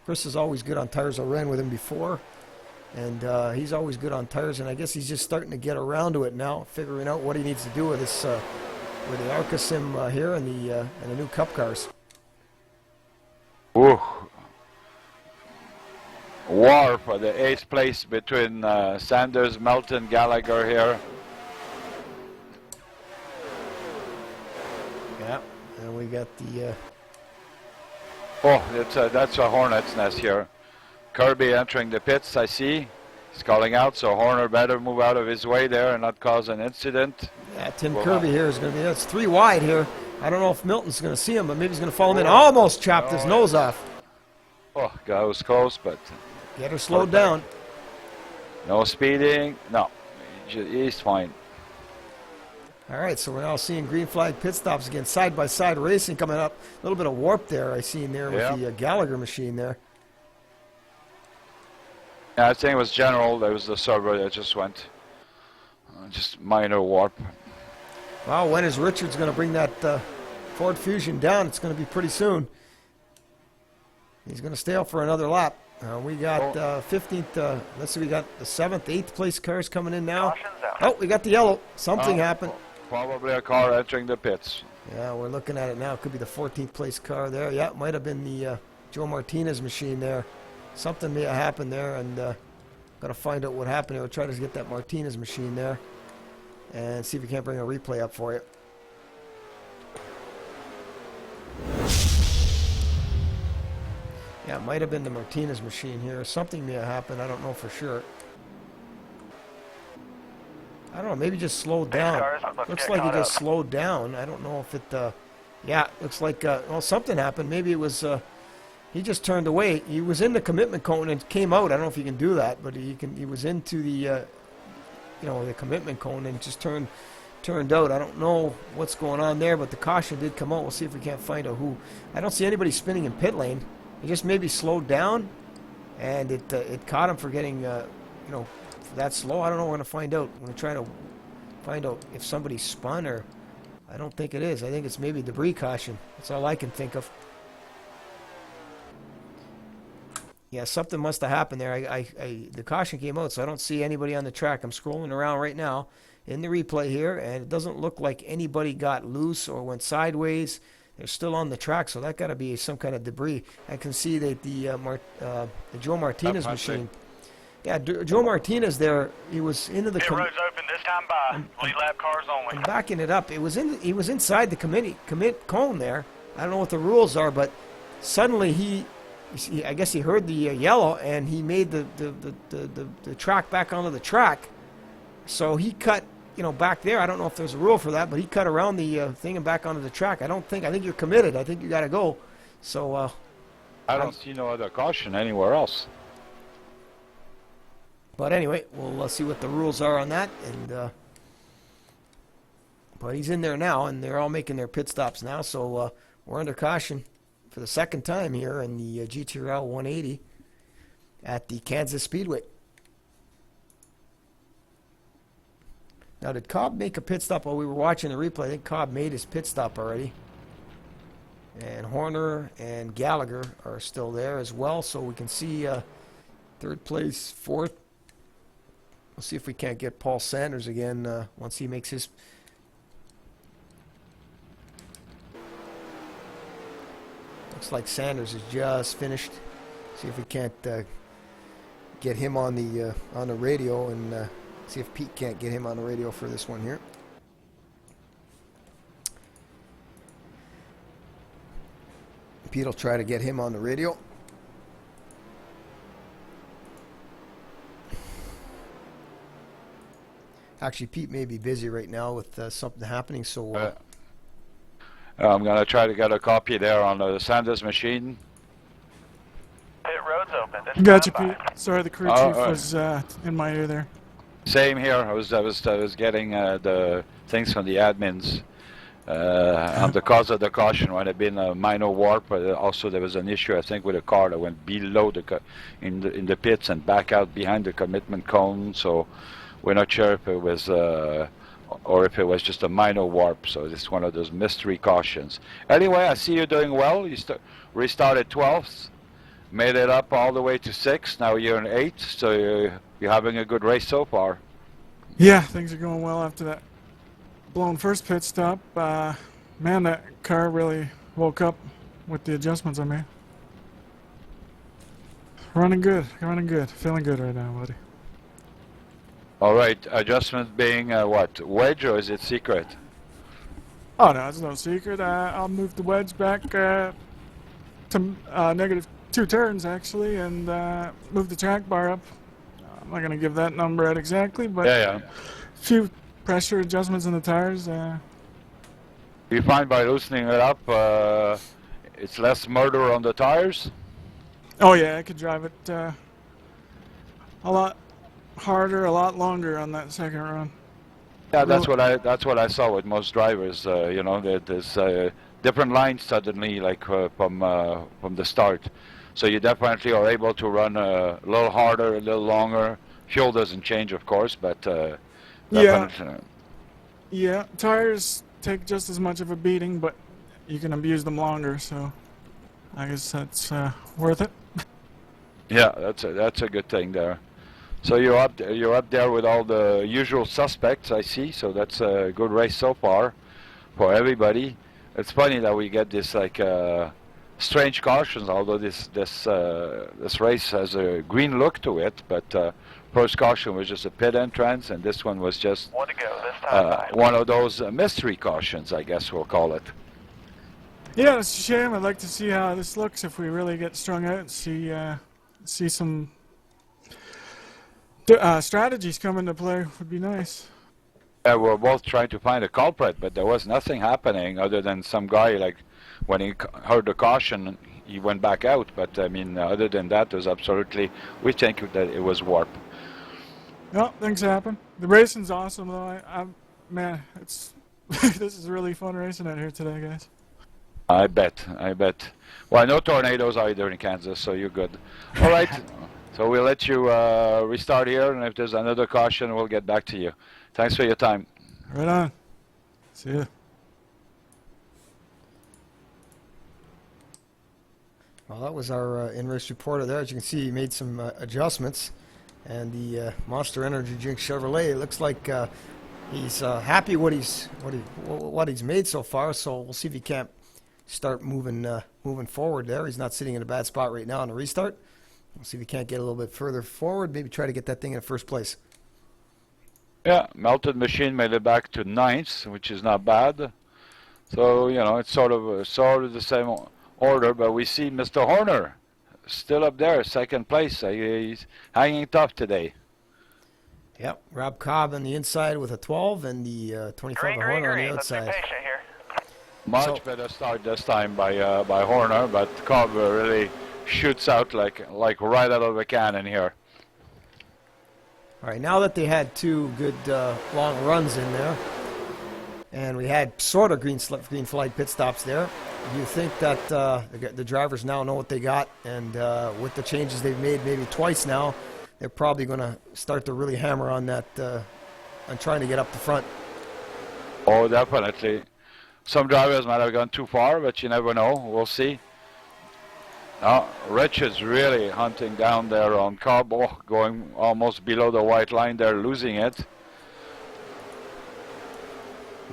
Chris is always good on tires. I ran with him before. And he's always good on tires, and I guess he's just starting to get around to it now, figuring out what he needs to do with this with the ECM here and the new Cup cars. Ooh. War for the 8th place between Sanders, Melton, Gallagher here. Yeah, and we got the... that's a Hornet's nest here. Kirby entering the pits, I see. He's calling out, so Horner better move out of his way there and not cause an incident. Yeah, Tim Kirby here is going to be... That's 3 wide here. I don't know if Milton's going to see him, but maybe he's going to follow him in. Almost chopped his nose off. Oh, guy was close, but... Get her slowed down. No speeding. No, he's fine. All right, so we're now seeing green flag pit stops again. Side-by-side racing coming up. A little bit of warp there I see in there with the Gallagher machine there. Yeah, I think it was general. There was the server that just went. Just minor warp. Wow, when is Richards going to bring that Ford Fusion down? It's going to be pretty soon. He's going to stay out for another lap. We got 15th, let's see, we got the 7th, 8th place cars coming in now. Oh, we got the yellow. Something happened. Probably a car entering the pits. Yeah, we're looking at it now. It could be the 14th place car there. Yeah, it might have been the Joe Martinez machine there. Something may have happened there, and got to find out what happened here. We'll try to get that Martinez machine there and see if we can't bring a replay up for you. Yeah, it might have been the Martinez machine here. Something may have happened. I don't know for sure. I don't know. Maybe just slowed down. Looks like it just slowed down. I don't know if it... yeah, looks like... well, something happened. Maybe it was... he just turned away. He was in the commitment cone and came out. I don't know if you can do that, but he was into the... the commitment cone and just turned out. I don't know what's going on there, but the caution did come out. We'll see if we can't find out who. I don't see anybody spinning in pit lane. He just maybe slowed down, and it caught him for getting, that slow. I don't know. We're going to find out. We're going to try to find out if somebody spun or... I don't think it is. I think it's maybe debris caution. That's all I can think of. Yeah, something must have happened there. The caution came out, so I don't see anybody on the track. I'm scrolling around right now in the replay here, and it doesn't look like anybody got loose or went sideways. They're still on the track, so that got to be some kind of debris. I can see that the Joe Martinez machine. Yeah, Joe Martinez there. He was into the. Pit road's open this time by lead lap cars only. I'm backing it up. He was inside the commit cone there. I don't know what the rules are, but suddenly I guess he heard the yellow, and he made the track back onto the track. So he cut, back there. I don't know if there's a rule for that, but he cut around the thing and back onto the track. I think you're committed. I think you got to go. So I don't see no other caution anywhere else. But anyway, we'll see what the rules are on that. And but he's in there now, and they're all making their pit stops now. So we're under caution for the second time here in the GTRL 180 at the Kansas Speedway. Now, did Cobb make a pit stop while we were watching the replay? I think Cobb made his pit stop already. And Horner and Gallagher are still there as well, so we can see third place, fourth. We'll see if we can't get Paul Sanders again once he makes his... Looks like Sanders is just finished. See if we can't get him on the radio, and see if Pete can't get him on the radio for this one here. Pete will try to get him on the radio. Actually, Pete may be busy right now with something happening, so... I'm going to try to get a copy there on the Sanders machine. Pit road's open this Gotcha, time Pete. by. Sorry, the crew chief was in my ear there. Same here. I was getting the things from the admins on the cause of the caution when it been a minor warp. Also, there was an issue, I think, with a car that went below in the pits and back out behind the commitment cone. So we're not sure if it was or if it was just a minor warp. So it's one of those mystery cautions. Anyway, I see you're doing well. You restarted 12th. made it up all the way to 6. Now you're in 8, so you're having a good race so far. Yeah, things are going well after that blown first pit stop. Man, that car really woke up with the adjustments I made. Running good, feeling good right now, buddy. All right, adjustment being what? Wedge, or is it secret? Oh no, it's no secret. I'll move the wedge back to -2 turns actually, and move the track bar up. I'm not gonna give that number out exactly, but Yeah. a few pressure adjustments in the tires. You find by loosening it up, it's less murder on the tires? Oh yeah, I could drive it a lot harder, a lot longer on that second run. Yeah, that's what I saw with most drivers. You know, there's different lines suddenly, like from the start. So you definitely are able to run a little harder, a little longer. Fuel doesn't change, of course, but definitely. Yeah, tires take just as much of a beating, but you can abuse them longer. So I guess that's worth it. Yeah, that's a good thing there. So you're up there with all the usual suspects, I see. So that's a good race so far for everybody. It's funny that we get this like strange cautions, although this race has a green look to it. But first caution was just a pit entrance, and this one was just One to go this time. one of those mystery cautions, I guess we'll call it. Yeah, it's a shame. I'd like to see how this looks if we really get strung out and see some strategies come into play. Would be nice. Yeah, we're both trying to find a culprit, but there was nothing happening other than some guy, like, when he heard the caution, he went back out. But, I mean, other than that, there's absolutely, we think that it was warp. Well, things happen. The racing's awesome, though. Man, it's this is really fun racing out here today, guys. I bet. Well, no tornadoes either in Kansas, so you're good. All right, so we'll let you restart here, and if there's another caution, we'll get back to you. Thanks for your time. Right on. See ya. Well, that was our in-race reporter there. As you can see, he made some adjustments. And the Monster Energy Drink Chevrolet, it looks like he's happy what he's made so far. So we'll see if he can't start moving forward there. He's not sitting in a bad spot right now on the restart. We'll see if he can't get a little bit further forward. Maybe try to get that thing in first place. Yeah, Melted Machine made it back to 9th, which is not bad. So, you know, it's sort of the same order, but we see Mr. Horner still up there, second place. He's hanging tough today. Yep, Rob Cobb on the inside with a 12 and the 25 of Horner on the outside. Let's be patient here. Much better start this time by Horner, but Cobb really shoots out like right out of a cannon here. All right, now that they had two good long runs in there, and we had sort of green flag pit stops there, do you think that the drivers now know what they got, and with the changes they've made maybe twice now, they're probably going to start to really hammer on that, on trying to get up the front? Oh, definitely. Some drivers might have gone too far, but you never know. We'll see. Now, Rich is really hunting down there on Cobb, going almost below the white line there, losing it.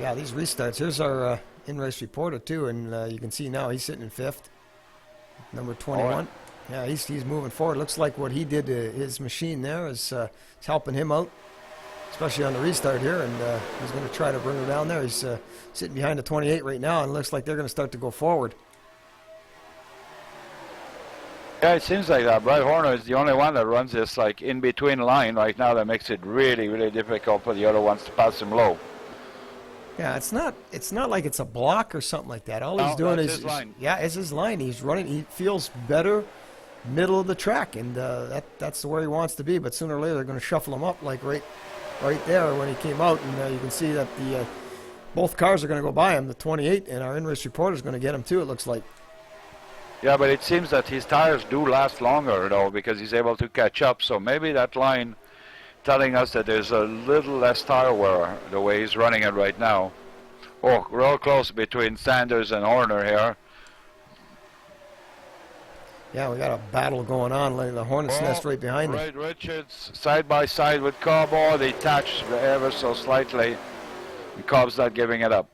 Yeah, these restarts. Here's our in-race reporter, too, and you can see now he's sitting in 5th, number 21. Right. Yeah, he's moving forward. Looks like what he did to his machine there is helping him out, especially on the restart here, and he's going to try to bring her down there. He's sitting behind the 28 right now, and looks like they're going to start to go forward. Yeah, it seems like that. Brad Horner is the only one that runs this like in-between line right now that makes it really, really difficult for the other ones to pass him low. Yeah, it's not like it's a block or something like that. All he's doing that's is his line. Yeah, it's his line. He's running. He feels better middle of the track, and that's where he wants to be. But sooner or later, they're going to shuffle him up like right there when he came out, and you can see that the both cars are going to go by him. The 28 and our in-race reporter is going to get him too. It looks like. Yeah, but it seems that his tires do last longer, though, because he's able to catch up. So maybe that line telling us that there's a little less tire wear the way he's running it right now. Oh, real close between Sanders and Horner here. Yeah, we got a battle going on. Like the Hornet's Nest right behind them. Right, Richards side by side with Cowboy. They touch ever so slightly. The Cobb's not giving it up.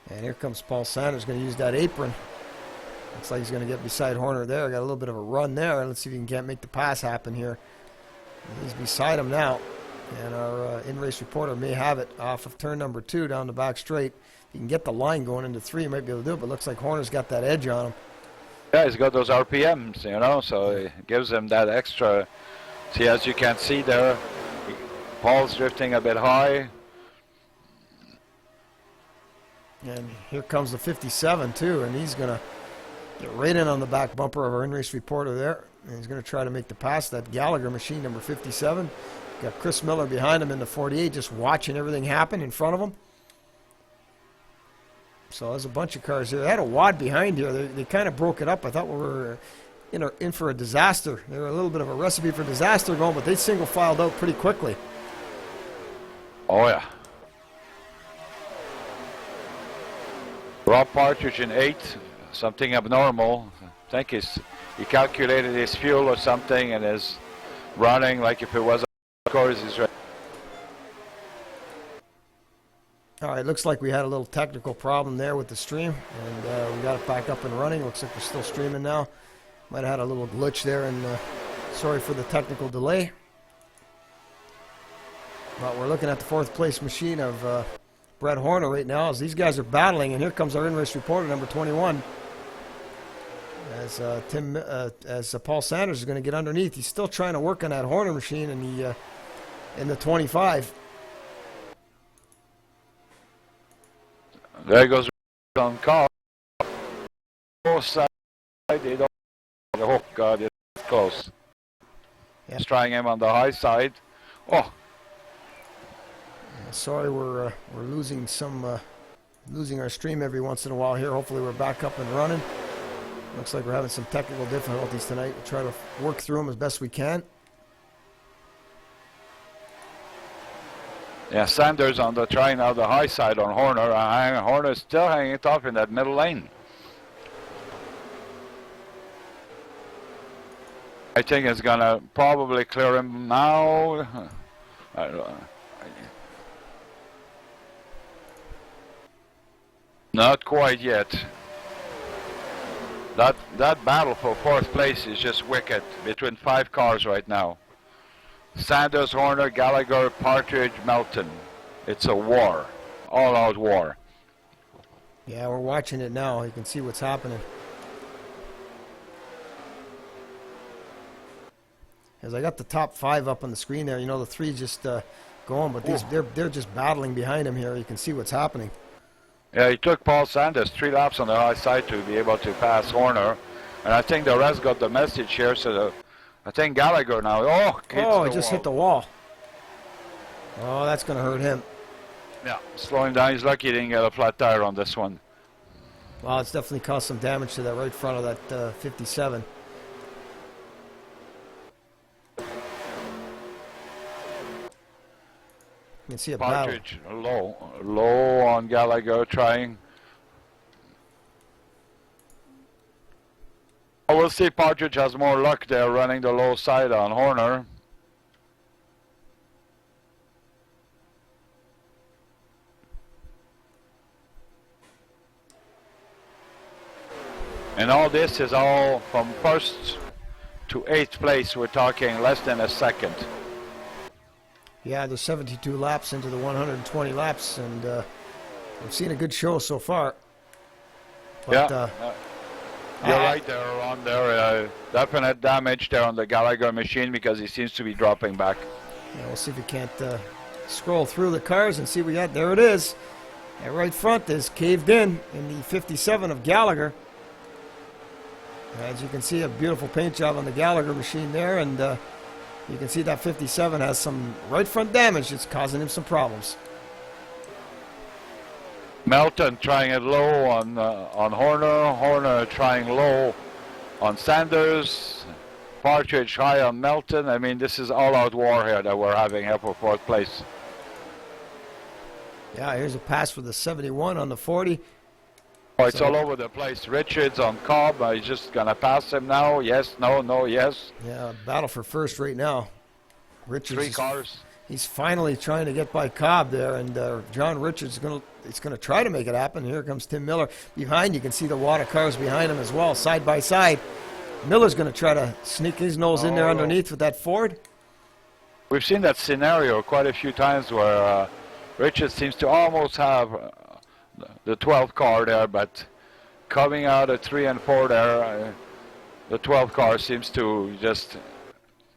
And here comes Paul Sanders, going to use that apron. Looks like he's going to get beside Horner there. Got a little bit of a run there. Let's see if he can't make the pass happen here. He's beside him now. And our in-race reporter may have it off of turn number 2 down the back straight. If he can get the line going into 3, he might be able to do it. But looks like Horner's got that edge on him. Yeah, he's got those RPMs, you know, so it gives him that extra. See, as you can see there, Paul's drifting a bit high. And here comes the 57 too, and he's going to get right in on the back bumper of our in-race reporter there. And he's going to try to make the pass. That Gallagher machine, number 57. Got Chris Miller behind him in the 48, just watching everything happen in front of him. So there's a bunch of cars here. They had a wad behind here. They kind of broke it up. I thought we were in for a disaster. They were a little bit of a recipe for disaster going, but they single-filed out pretty quickly. Oh, yeah. Rob Partridge in 8, something abnormal. I think he calculated his fuel or something and is running like if it was a course. He's ready. All right, looks like we had a little technical problem there with the stream, and we got it back up and running. Looks like we're still streaming now. Might have had a little glitch there, and sorry for the technical delay. But we're looking at the 4th place machine of Brett Horner right now as these guys are battling, and here comes our in-race reporter, number 21. As Paul Sanders is going to get underneath. He's still trying to work on that Horner machine in the 25. There goes on car. Both sides, they don't. Oh, God, it's close. Yep. He's trying him on the high side. Oh. Sorry, we're losing losing our stream every once in a while here. Hopefully we're back up and running. Looks like we're having some technical difficulties tonight. We'll try to work through them as best we can. Yeah, Sanders on the trying out the high side on Horner. Horner's still hanging tough in that middle lane. I think it's gonna probably clear him now. Not quite yet. That battle for 4th place is just wicked between 5 cars right now. Sanders, Horner, Gallagher, Partridge, Melton. It's a war. All-out war. Yeah, we're watching it now. You can see what's happening. As I got the top 5 up on the screen there, you know, the 3 just going, but they're just battling behind him here. You can see what's happening. Yeah, he took Paul Sanders 3 laps on the high side to be able to pass Horner. And I think the rest got the message here, so I think Gallagher now. He just hit the wall. Oh, that's going to hurt him. Yeah, slowing down. He's lucky he didn't get a flat tire on this one. Well, it's definitely caused some damage to that right front of that 57. You can see a Partridge low on Gallagher trying. We'll see. Partridge has more luck there running the low side on Horner. And all this is all from 1st to 8th place. We're talking less than a second. Yeah, there's 72 laps into the 120 laps, and we've seen a good show so far. But, you're right there, on there. Definite damage there on the Gallagher machine because he seems to be dropping back. Yeah, we'll see if we can't scroll through the cars and see what we got. There it is. That right front is caved in the 57 of Gallagher. As you can see, a beautiful paint job on the Gallagher machine there, and you can see that 57 has some right front damage. It's causing him some problems. Melton trying it low on Horner. Horner trying low on Sanders. Partridge high on Melton. I mean, this is all-out war here that we're having here for 4th place. Yeah, here's a pass for the 71 on the 40. Oh, it's So- all over the place. Richards on Cobb. He's just gonna pass him now. Yes, no, no, yes. Yeah, battle for first right now. Richards 3 is- cars. He's finally trying to get by Cobb there, and John Richards is going to try to make it happen. Here comes Tim Miller behind. You can see the water cars behind him as well, side by side. Miller's going to try to sneak his nose in there Oh. underneath with that Ford. We've seen that scenario quite a few times where Richards seems to almost have the 12th car there, but coming out of 3 and 4 there, the 12th car seems to just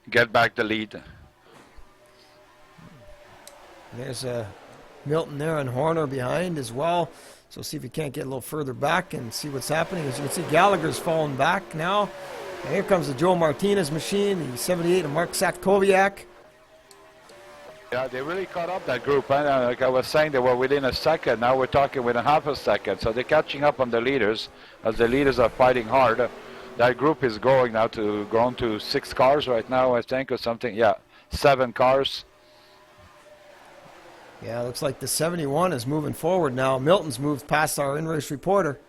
get back the lead. There's Milton there and Horner behind as well. So see if you can't get a little further back and see what's happening. As you can see, Gallagher's falling back now. And here comes the Joe Martinez machine, the 78 of Mark Satkowiak. Yeah, they really caught up, that group. Like I was saying, they were within a second. Now we're talking within half a second. So they're catching up on the leaders as the leaders are fighting hard. That group is grown to 6 cars right now, I think, or something. Yeah, 7 cars. Yeah, looks like the 71 is moving forward now. Milton's moved past our in-race reporter.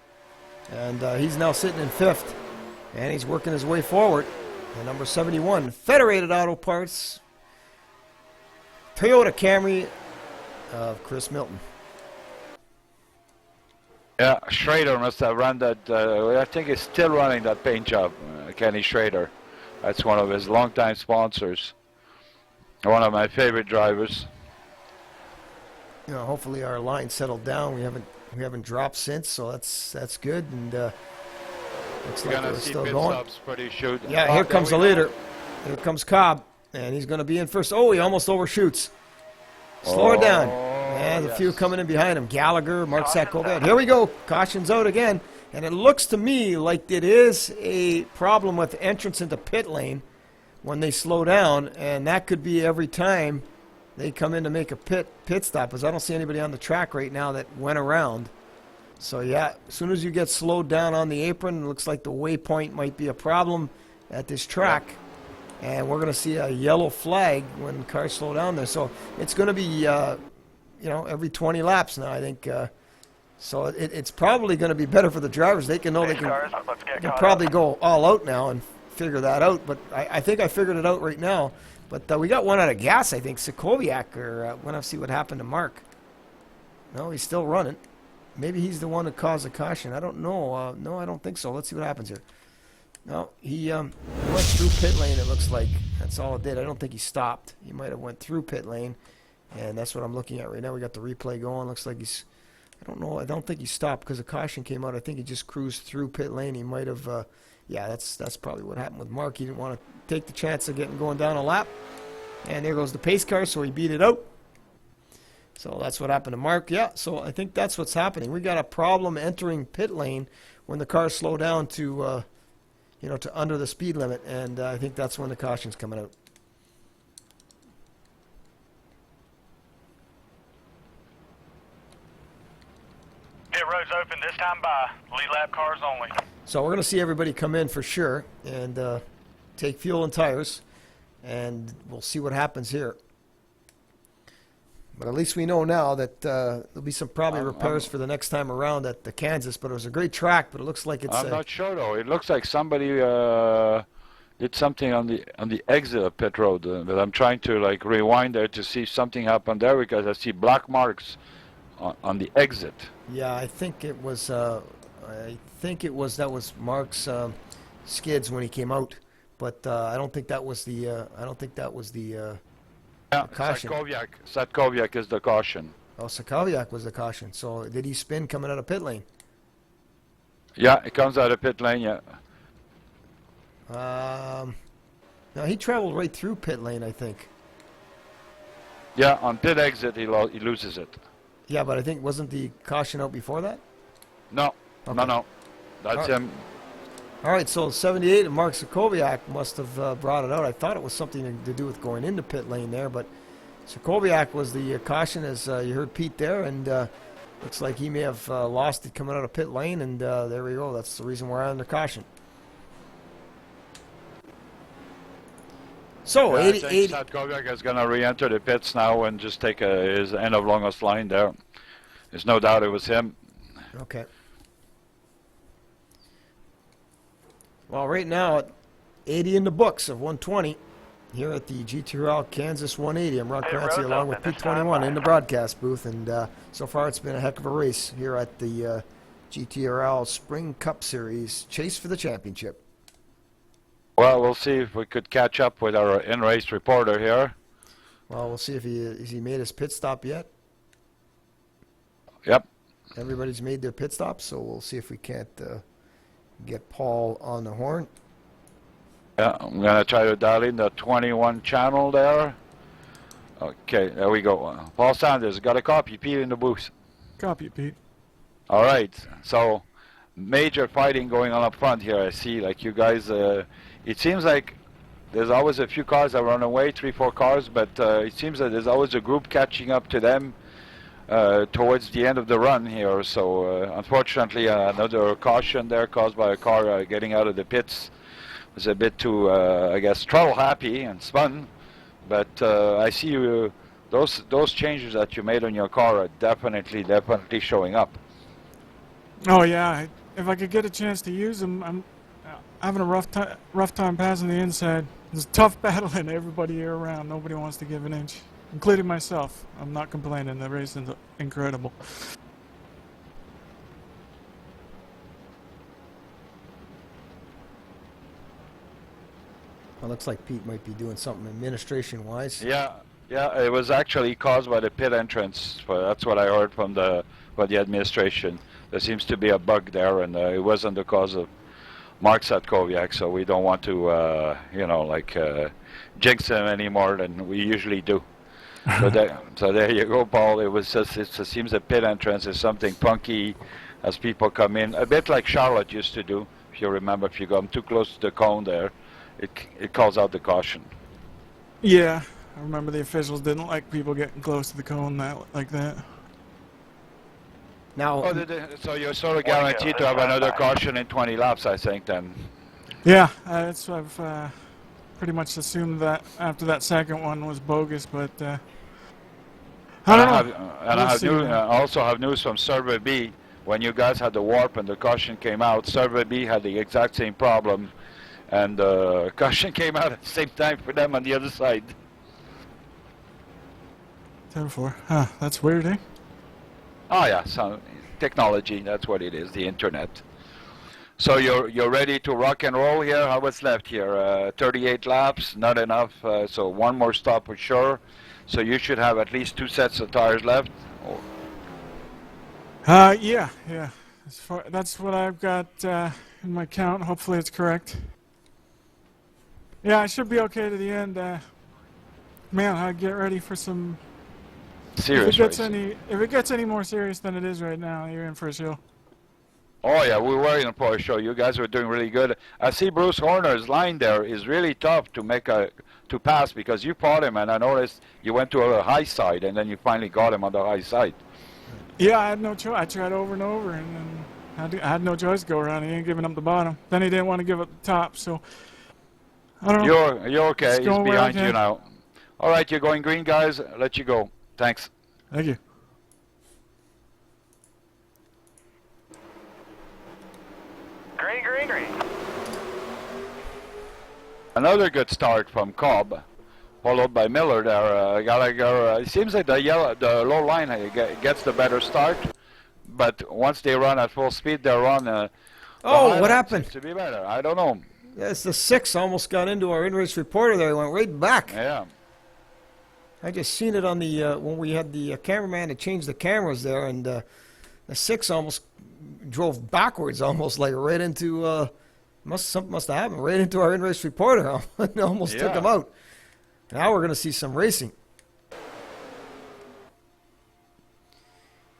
And he's now sitting in 5th. And he's working his way forward. And number 71, Federated Auto Parts, Toyota Camry of Chris Milton. Yeah, Schrader must have run that. I think he's still running that paint job, Kenny Schrader. That's one of his longtime sponsors. One of my favorite drivers. You know, hopefully our line settled down. We haven't dropped since, so that's good. And looks You're like gonna we're see still pit going. stops pretty shoot. Yeah, here comes the leader. Here comes Cobb, and he's going to be in first. Oh, he almost overshoots. Slow it down. And a few yes. coming in behind him. Gallagher, Mark Satkowiak. Here we go. Caution's out again. And it looks to me like it is a problem with entrance into pit lane when they slow down, and that could be every time they come in to make a pit stop, because I don't see anybody on the track right now that went around. So, yeah, as soon as you get slowed down on the apron, it looks like the waypoint might be a problem at this track. And we're going to see a yellow flag when cars slow down there. So it's going to be, every 20 laps now, I think. So it's probably going to be better for the drivers. They can know they can probably go all out now and figure that out. But I think I figured it out right now. But we got one out of gas, I think. Satkowiak, or we're going to see what happened to Mark. No, he's still running. Maybe he's the one that caused the caution. I don't know. No, I don't think so. Let's see what happens here. No, he went through pit lane, it looks like. That's all it did. I don't think he stopped. He might have went through pit lane, and that's what I'm looking at right now. We got the replay going. Looks like he's, I don't know. I don't think he stopped because the caution came out. I think he just cruised through pit lane. He might have, yeah, that's probably what happened with Mark. He didn't want to take the chance of going down a lap. And there goes the pace car, so he beat it out. So that's what happened to Mark. Yeah, so I think that's what's happening. We got a problem entering pit lane when the cars slow down to to under the speed limit, and I think that's when the caution's coming out. Pit road's open this time by lead lap cars only. So we're going to see everybody come in for sure and take fuel and tires, and we'll see what happens here. But at least we know now that there'll be some probably repairs for the next time around at the Kansas. But it was a great track, but it looks like it's... I'm not sure, though. It looks like somebody did something on the exit of pit road. But I'm trying to rewind there to see if something happened there, because I see black marks on the exit. Yeah, I think it was... that was Mark's skids when he came out. But I don't think that was the... Yeah, caution. Satkowiak is the caution. Oh, Satkowiak was the caution. So did he spin coming out of pit lane? Yeah, it comes out of pit lane, yeah. No, he traveled right through pit lane, I think. Yeah, on pit exit, he loses it. Yeah, but I think, wasn't the caution out before that? No, Okay. no. That's him. All right, so 78 and Mark Satkowiak must have brought it out. I thought it was something to do with going into pit lane there, but Satkowiak was the caution, as you heard Pete there, and looks like he may have lost it coming out of pit lane, and there we go. That's the reason we're under caution. So, Yeah, 80... I think Satkowiak is going to re-enter the pits now and just take his end of longest line there. There's no doubt it was him. Okay. Well, right now, 80 in the books of 120 here at the GTRL Kansas 180. I'm Rod Hey, Clancy road's along with open this time, P21 bye. in the broadcast booth, and so far it's been a heck of a race here at the GTRL Spring Cup Series Chase for the Championship. Well, we'll see if we could catch up with our in-race reporter here. Well, we'll see if he made his pit stop yet. Yep. Everybody's made their pit stops, so we'll see if we can't get Paul on the horn. Yeah, I'm going to try to dial in the 21 channel there. Okay, there we go. Paul Sanders, got a copy. Pete in the booth. Copy, Pete. All right, so major fighting going on up front here. I see, like you guys, it seems like there's always a few cars that run away, 3-4 cars, but it seems that there's always a group catching up to them towards the end of the run here. So unfortunately, another caution there caused by a car getting out of the pits. Was a bit too, I guess, trouble happy and spun. But I see those changes that you made on your car are definitely showing up. Oh yeah, if I could get a chance to use them, I'm having a rough time passing the inside. It's a tough battling everybody here around. Nobody wants to give an inch, including myself. I'm not complaining. The race is incredible. Well, looks like Pete might be doing something administration-wise. Yeah, it was actually caused by the pit entrance. That's what I heard from the administration. There seems to be a bug there, and it wasn't the cause of Mark Satkowiak, so we don't want to, jinx him any more than we usually do. So there you go, Paul. It was just, it seems the pit entrance is something funky as people come in, a bit like Charlotte used to do. If you remember, if you come too close to the cone there, it calls out the caution. Yeah, I remember the officials didn't like people getting close to the cone like that. Now, So you're sort of guaranteed to have another caution in 20 laps, I think, then. Yeah, that's what I've pretty much assumed that after that second one was bogus, but I don't know. I also have news from Server B. When you guys had the warp and the caution came out, Server B had the exact same problem, and the caution came out at the same time for them on the other side. 10-4. Huh, that's weird, eh? Oh yeah, so technology, that's what it is, the internet. So you're ready to rock and roll here? How what's left here? 38 laps, not enough, so one more stop for sure. So you should have at least 2 sets of tires left. Yeah. That's what I've got in my count. Hopefully it's correct. Yeah, I should be okay to the end. Man, I get ready for some Serious if it gets any more serious than it is right now, you're in for a show. Oh yeah, we were in for a show. You guys were doing really good. I see Bruce Horner's line there is really tough to pass because you fought him, and I noticed you went to a high side, and then you finally got him on the high side. Yeah, I had no choice. I tried over and over, and then I had no choice to go around. He ain't giving up the bottom. Then he didn't want to give up the top, so I don't know. You're okay. He's behind you now. All right, you're going green, guys. I'll let you go. Thanks. Thank you. Green. Another good start from Cobb, followed by Miller there. Gallagher, it seems like the low line gets the better start, but once they run at full speed, they run. what happened? To be better, I don't know. Yes, the 6 almost got into our in-race reporter there. He went right back. Yeah. I just seen it on the when we had the cameraman to change the cameras there, and the 6 almost drove backwards, almost like right into something must have happened right into our in-race reporter. It almost took him out. Now we're gonna see some racing.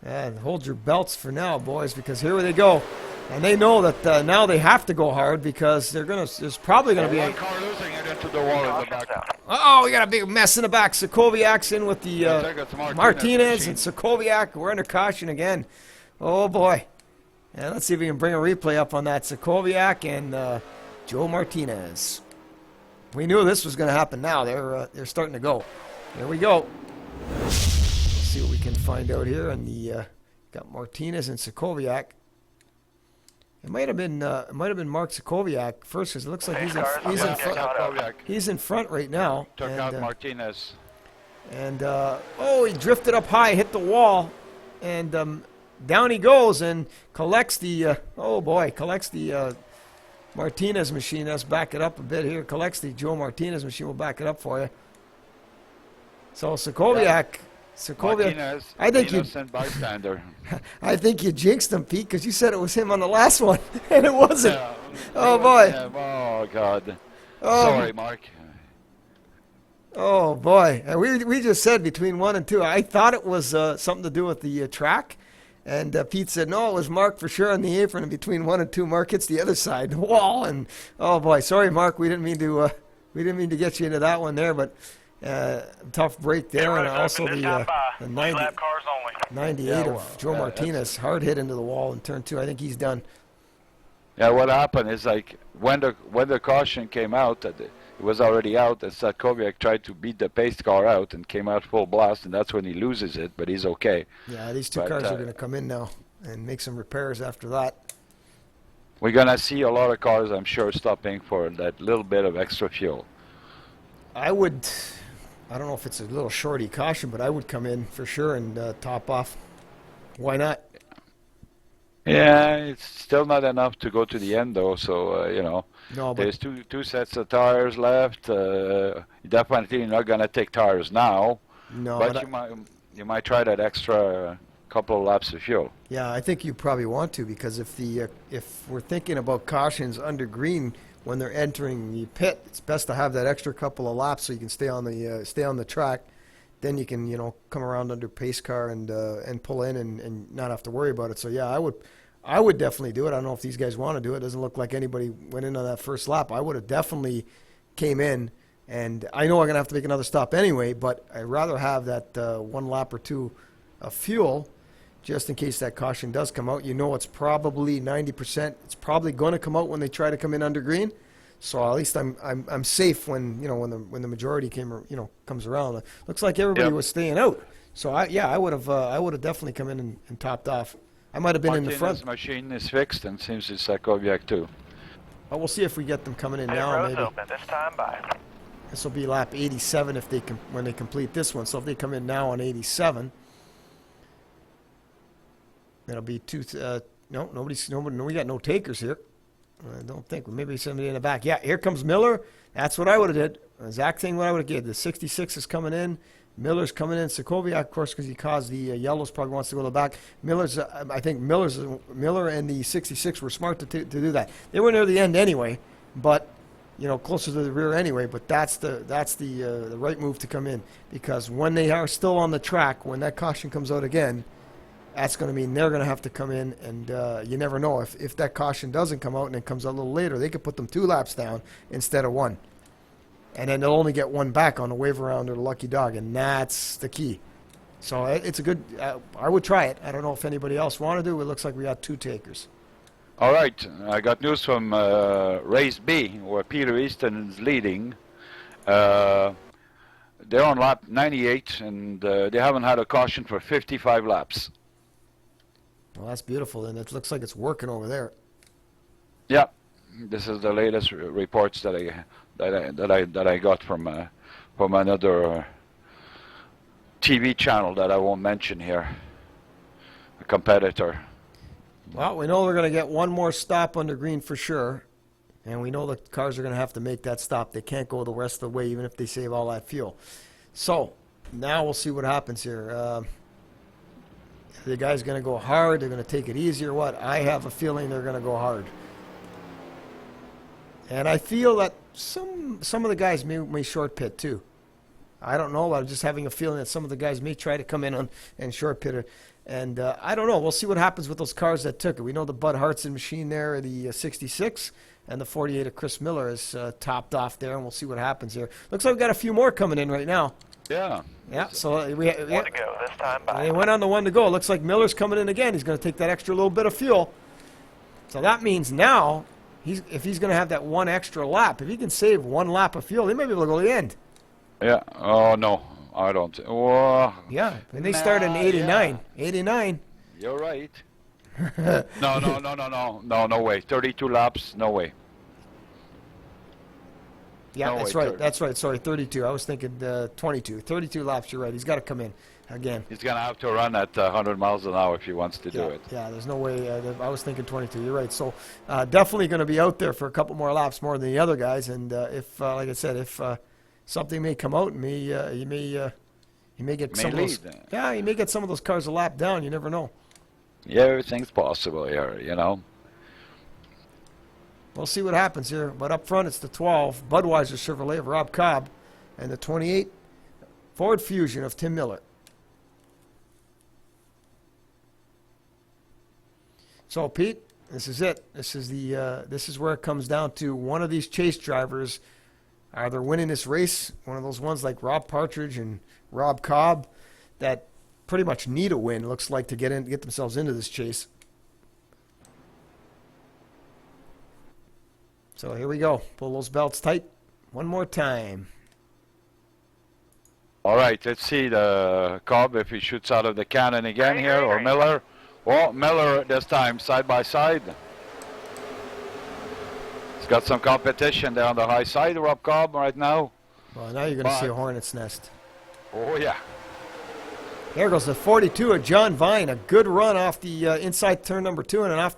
And hold your belts for now, boys, because here they go. And they know that now they have to go hard because there's probably going to be one car losing it into the wall in the back. Oh, we got a big mess in the back. Sokoviak's in with the Martinez and Sokoviak. We're under caution again. Oh, boy. And let's see if we can bring a replay up on that. Sokoviak and Joe Martinez. We knew this was going to happen now. They're starting to go. Here we go. Let's see what we can find out here. And got Martinez and Sokoviak. It might have been Mark Sokoviak first, because it looks like he's in front. Sokoviak He's in front right now. took out Martinez. And he drifted up high, hit the wall, and down he goes and collects the Martinez machine. Let's back it up a bit here. Collects the Joe Martinez machine. We'll back it up for you. So Sokoviak. Martinez, I think innocent bystander. I think you jinxed him, Pete, because you said it was him on the last one, and it wasn't. Yeah, Oh boy. Yeah, oh God. Oh. Sorry, Mark. Oh boy, and we just said between 1 and 2. I thought it was something to do with the track, and Pete said no, it was Mark for sure on the apron. And between 1 and 2, Mark hits the other side, the wall, and oh boy, sorry, Mark, we didn't mean to get you into that one there, but tough break there, and also the 98 of Joe Martinez, hard hit into the wall in turn 2. I think he's done. Yeah, what happened is like when the caution came out, it was already out, and Sokoviak tried to beat the pace car out and came out full blast, and that's when he loses it, but he's okay. Yeah, these two cars are going to come in now and make some repairs after that. We're going to see a lot of cars, I'm sure, stopping for that little bit of extra fuel. I don't know if it's a little shorty caution, but I would come in for sure and top off. Why not? Yeah, it's still not enough to go to the end, though. So No, but there's two sets of tires left. You're definitely not gonna take tires now. no, But you might try that extra couple of laps of fuel. yeah, I think you probably want to, because if we're thinking about cautions under green when they're entering the pit, it's best to have that extra couple of laps so you can stay on the track. Then you can come around under pace car and pull in and not have to worry about it. So yeah, I would definitely do it. I don't know if these guys want to do it. It doesn't look like anybody went in on that first lap. I would have definitely came in, and I know I'm gonna have to make another stop anyway, but I'd rather have that 1 lap or 2 of fuel just in case that caution does come out. It's probably 90%. It's probably going to come out when they try to come in under green. So at least I'm safe when when the majority comes around. Looks like everybody was staying out. So I would have definitely come in and topped off. I might have been in the front. Machine is fixed, and seems it's Sokoviak too. But we'll see if we get them coming in Pit now. road's Maybe open this time by. this will be lap 87 when they complete this one. So if they come in now on 87, that'll be we got no takers here. I don't think. Maybe somebody in the back. Yeah, here comes Miller. That's what I would have did. Exact thing what I would have did. The 66 is coming in. Miller's coming in. Sokoviak, of course, because he caused the yellows, probably wants to go to the back. I think Miller and the 66 were smart to do that. They were near the end anyway, but closer to the rear anyway. But that's the right move to come in, because when they are still on the track, when that caution comes out again, that's going to mean they're going to have to come in, and you never know. If that caution doesn't come out and it comes out a little later, they could put them 2 laps down instead of 1. And then they'll only get 1 back on the wave around or the lucky dog, and that's the key. So it's a good, I would try it. I don't know if anybody else want to do it. It looks like we got 2 takers. All right, I got news from race B, where Peter Easton is leading. They're on lap 98, and they haven't had a caution for 55 laps. Well, that's beautiful, and it looks like it's working over there. Yeah, this is the latest reports that I got from another TV channel that I won't mention here, a competitor. Well, we know they're going to get 1 more stop under green for sure, and we know the cars are going to have to make that stop. They can't go the rest of the way, even if they save all that fuel. So now we'll see what happens here. The guy's going to go hard. They're going to take it easy or what? I have a feeling they're going to go hard. And I feel that some of the guys may short pit too. I don't know. I'm just having a feeling that some of the guys may try to come in and short pit it. And I don't know. We'll see what happens with those cars that took it. We know the Bud Hartson machine there, the 66, and the 48 of Chris Miller is topped off there, and we'll see what happens here. Looks like we've got a few more coming in right now. Yeah. Yeah, so 1 to go this time by. they went on the 1 to go. Looks like Miller's coming in again. He's going to take that extra little bit of fuel. So that means now, if he's going to have that 1 extra lap, if he can save 1 lap of fuel, he may be able to go to the end. Yeah. Oh no, I don't. Oh. Yeah, and they start in 89. Yeah. 89. You're right. No way. 32 laps, no way. Yeah, No that's way, right. That's right. Sorry, 32. I was thinking 22. 32 laps. You're right. He's got to come in again. He's going to have to run at 100 miles an hour if he wants to do it. Yeah, there's no way. I was thinking 22. You're right. So definitely going to be out there for a couple more laps more than the other guys. And if, like I said, if something may come out and he may get some of those. Yeah, he may get some of those cars a lap down. You never know. Yeah, everything's possible here, you know. We'll see what happens here. But up front, it's the 12 Budweiser Chevrolet of Rob Cobb and the 28 Ford Fusion of Tim Miller. So, Pete, this is it. This is where it comes down to one of these chase drivers either winning this race, one of those ones like Rob Partridge and Rob Cobb that pretty much need a win, looks like, to get themselves into this chase. So here we go. Pull those belts tight one more time. All right, let's see the Cobb if he shoots out of the cannon again here, or Miller. Well, Miller this time side by side. He's got some competition there on the high side, Rob Cobb, right now. Well, now you're going to see a hornet's nest. Oh, yeah. There goes the 42 of John Vine. A good run off the inside turn number 2 and off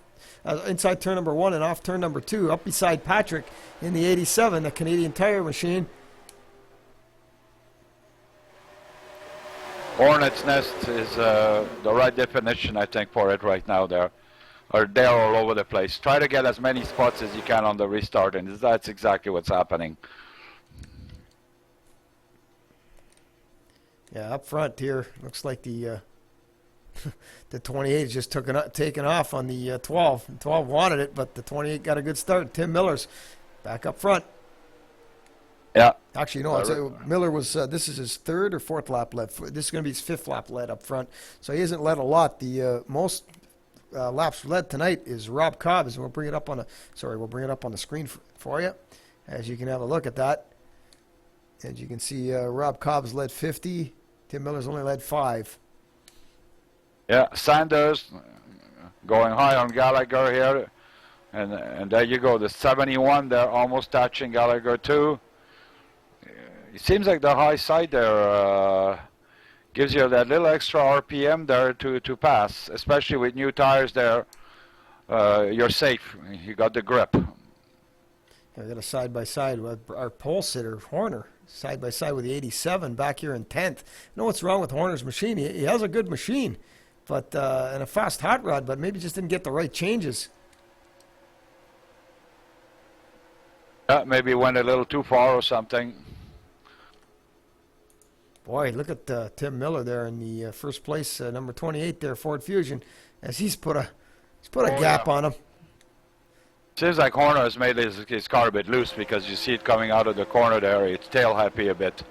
inside turn number 1 and off turn number 2, up beside Patrick in the 87, the Canadian Tire machine. Hornet's nest is the right definition, I think, for it right now. They're all over the place. Try to get as many spots as you can on the restart, and that's exactly what's happening. Yeah, up front here, looks like the the 28 just taken off on the 12. The 12 wanted it, but the 28 got a good start. Tim Miller's back up front. Yeah. Actually, no, Miller was, this is his 3rd or 4th lap led. This is going to be his 5th lap led up front. So he hasn't led a lot. The most laps led tonight is Rob Cobb. We'll bring it up on the screen for you, as you can have a look at that. As you can see, Rob Cobb's led 50. Tim Miller's only led 5. Yeah, Sanders going high on Gallagher here. And there you go, the 71 there, almost touching Gallagher too. It seems like the high side there gives you that little extra RPM there to pass, especially with new tires there. You're safe. You got the grip. We got a side-by-side with our pole sitter, Horner, side-by-side with the 87 back here in 10th. I know what's wrong with Horner's machine. He has a good machine, but and a fast hot rod, but maybe just didn't get the right changes. Maybe went a little too far or something. Boy, look at Tim Miller there in the first place, number 28 there, Ford Fusion, as he's put a gap on him. Seems like Horner has made his car a bit loose because you see it coming out of the corner there. It's tail happy a bit.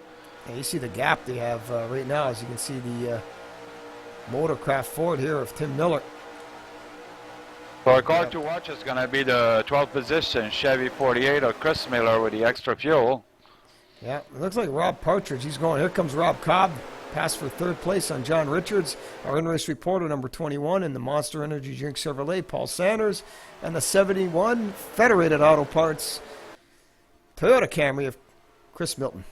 Yeah, you see the gap they have right now, as you can see the Motorcraft Ford here of Tim Miller. For a car to watch is going to be the 12th position Chevy 48 of Chris Miller with the extra fuel. Yeah, it looks like Rob Partridge. He's going. Here comes Rob Cobb. Pass for 3rd place on John Richards. Our in-race reporter, number 21, in the Monster Energy Drink Chevrolet, Paul Sanders. And the 71 Federated Auto Parts Toyota Camry of Chris Milton.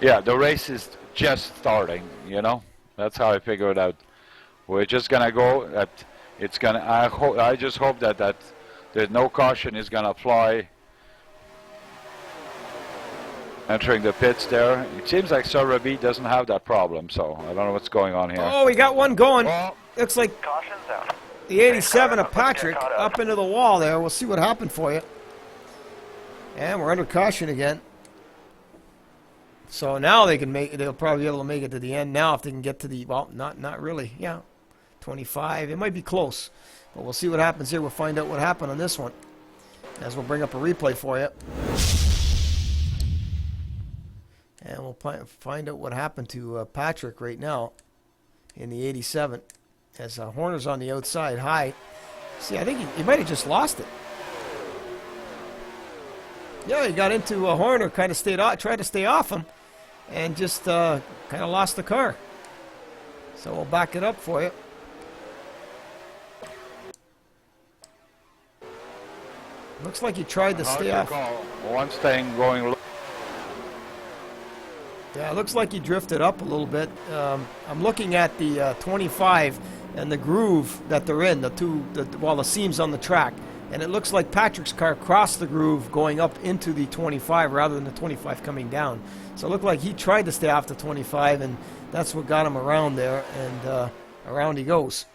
Yeah, the race is just starting, you know. That's how I figure it out. We're just going to go. I just hope that there's no caution is going to fly. Entering the pits there. It seems like Serra B doesn't have that problem, so I don't know what's going on here. Oh, we got one going. Well, looks like Caution's out. the 87 of Patrick up into the wall there. We'll see what happened for you. And we're under caution again. So now they'll probably be able to make it to the end now if they can get to the, well, not really. Yeah, 25. It might be close. But we'll see what happens here. We'll find out what happened on this one as we'll bring up a replay for you. And we'll find out what happened to Patrick right now in the 87. As Horner's on the outside high. See, I think he might have just lost it. Yeah, he got into Horner, kind of tried to stay off him, and just kind of lost the car. So we'll back it up for you. Looks like he tried to stay off. One thing going. Yeah, it looks like he drifted up a little bit. I'm looking at the 25 and the groove that they're in, the seams on the track. And it looks like Patrick's car crossed the groove going up into the 25 rather than the 25 coming down. So it looked like he tried to stay off the 25, and that's what got him around there, and around he goes.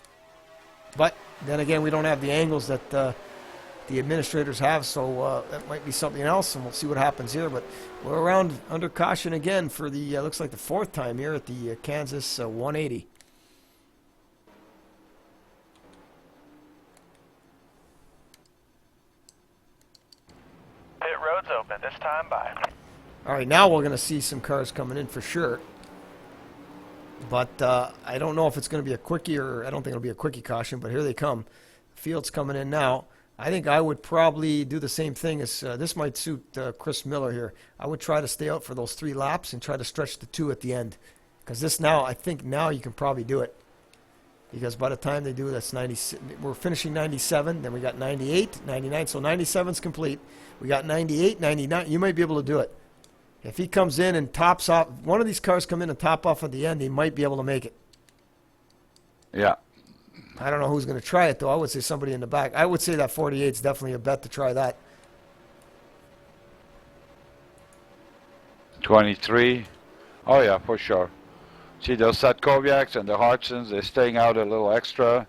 But then again, we don't have the angles that the administrators have, so that might be something else, and we'll see what happens here. But we're around under caution again for the looks like the fourth time here at the Kansas 180. Pit road's open. This time by. All right, now we're going to see some cars coming in for sure. But I don't know if it's going to be a quickie, or I don't think it'll be a quickie caution, but here they come. Field's coming in now. I think I would probably do the same thing as this might suit Chris Miller here. I would try to stay out for those 3 laps and try to stretch the 2 at the end. Because this now, I think now you can probably do it. Because by the time they do, that's 90. We're finishing 97, then we got 98, 99. So 97's complete. We got 98, 99. You might be able to do it. If he comes in and tops off, one of these cars come in and top off at the end, he might be able to make it. Yeah. I don't know who's going to try it, though. I would say somebody in the back. I would say that 48 is definitely a bet to try that. 23. Oh, yeah, for sure. See those Satkoviaks and the Hartsons, they're staying out a little extra.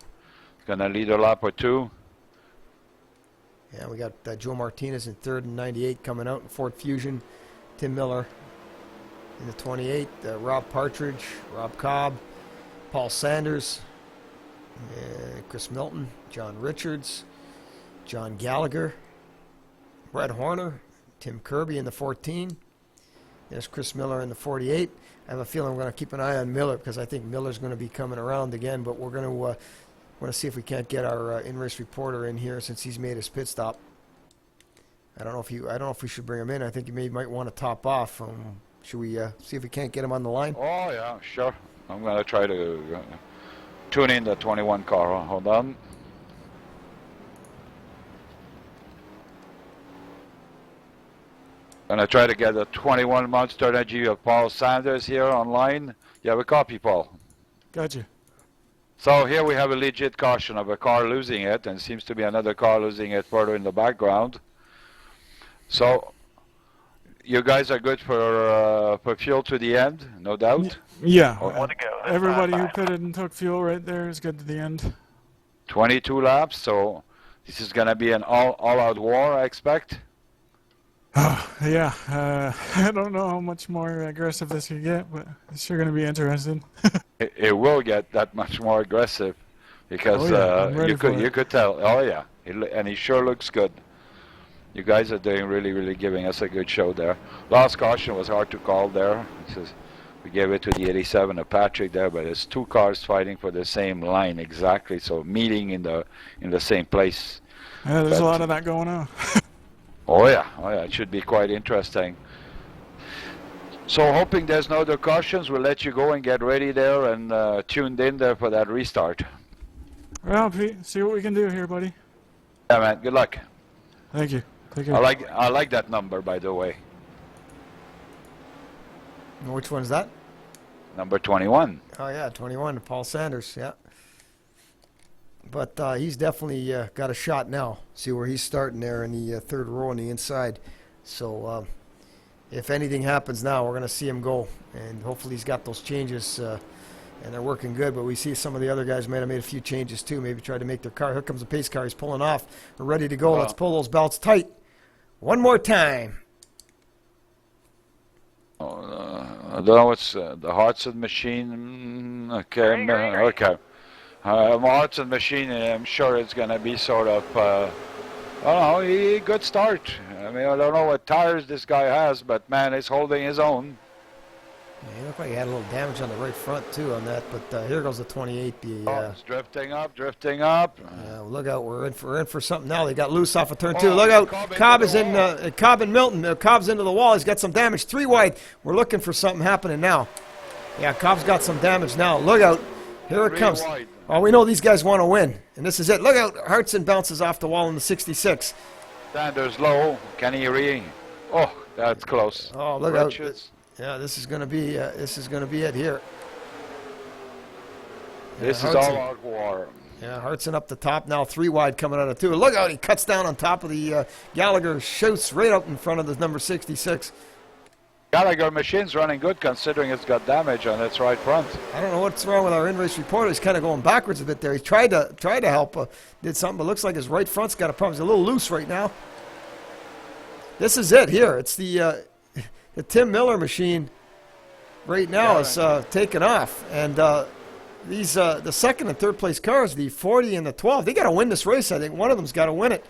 Going to lead a lap or 2. Yeah, we got Joe Martinez in 3rd and 98 coming out in Ford Fusion. Tim Miller in the 28. Rob Partridge, Rob Cobb, Paul Sanders, Chris Milton, John Richards, John Gallagher, Brett Horner, Tim Kirby in the 14. There's Chris Miller in the 48. I have a feeling we're going to keep an eye on Miller because I think Miller's going to be coming around again, but we're going to see if we can't get our in-race reporter in here since he's made his pit stop. I don't know if we should bring him in. I think you might want to top off. Should we see if we can't get him on the line? Oh, yeah, sure. I'm going to try to tune in the 21 car. Hold on. Going to try to get the 21 Monster Energy of Paul Sanders here online. You have a copy, Paul? Gotcha. So here we have a legit caution of a car losing it, and seems to be another car losing it further in the background. So you guys are good for fuel to the end, no doubt? Yeah. One to go. This Everybody time who by. pitted and took fuel right there is good to the end. 22 laps, so this is going to be an all-out war, I expect. Yeah. I don't know how much more aggressive this could get, but it's sure going to be interesting. It will get that much more aggressive because I'm ready for you it. could tell. Oh yeah, and he sure looks good. You guys are doing really giving us a good show there. Last caution was hard to call there. It says we gave it to the 87 of Patrick there, but it's 2 cars fighting for the same line exactly, so meeting in the same place. Yeah, there's a lot of that going on. Oh yeah, it should be quite interesting. So hoping there's no other cautions, we'll let you go and get ready there and tuned in there for that restart. Well, Pete, see what we can do here, buddy. Yeah, man. Good luck. Thank you. Take care. I like that number, by the way. Which one's that? Number 21. Oh, yeah, 21, Paul Sanders, yeah. But he's definitely got a shot now. See where he's starting there in the 3rd row on the inside. So if anything happens now, we're going to see him go. And hopefully he's got those changes, and they're working good. But we see some of the other guys might have made a few changes too. Maybe tried to make their car. Here comes the pace car. He's pulling off. We're ready to go. Let's pull those belts tight. One more time. I don't know what's the Hearts and Machine. Okay, okay. Hearts and Machine. I'm sure it's going to be sort of. I don't know. Good start. I mean, I don't know what tires this guy has, but man, he's holding his own. Yeah, he looked like he had a little damage on the right front too on that. But here goes the 28. It's drifting up, drifting up. Look out! We're in for something now. They got loose off of turn 2. Look out! Cobb is in. Cobb and Milton. Cobb's into the wall. He's got some damage. 3 wide. We're looking for something happening now. Yeah, Cobb's got some damage now. Look out! Here it Really comes. wide. Oh, we know these guys want to win, and this is it. Look out! Hartson bounces off the wall in the 66. Sanders low. Can he Oh, that's close. Oh, look Richards. out! Yeah, this is gonna be it here. This Yeah, is all Hartson. out war. Yeah, Hartson up the top now, 3 wide coming out of 2. Look out! He cuts down on top of the Gallagher, shoots right up in front of the number 66. Gallagher machine's running good considering it's got damage on its right front. I don't know what's wrong with our in-race reporter. He's kind of going backwards a bit there. He tried to help, did something, but looks like his right front's got a problem. He's a little loose right now. This is it here. It's the Tim Miller machine right now is taking off, and these the second and third place cars, the 40 and the 12, they got to win this race. I think one of them's got to win it.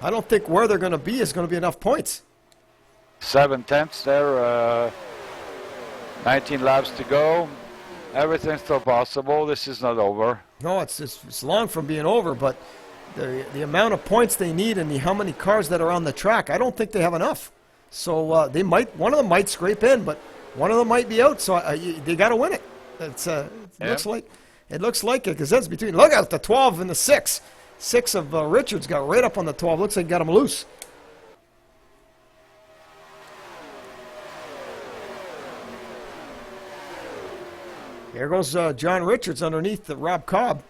I don't think where they're going to be is going to be enough points. 7/10 there. 19 laps to go. Everything's still possible. This is not over. No, it's long from being over, but the amount of points they need and how many cars that are on the track, I don't think they have enough. So one of them might scrape in, but one of them might be out. So they got to win it. Looks like it because that's between. Look out, the 12 and the 6. 6 of Richards got right up on the 12. Looks like got him loose. Here goes John Richards underneath Rob Cobb.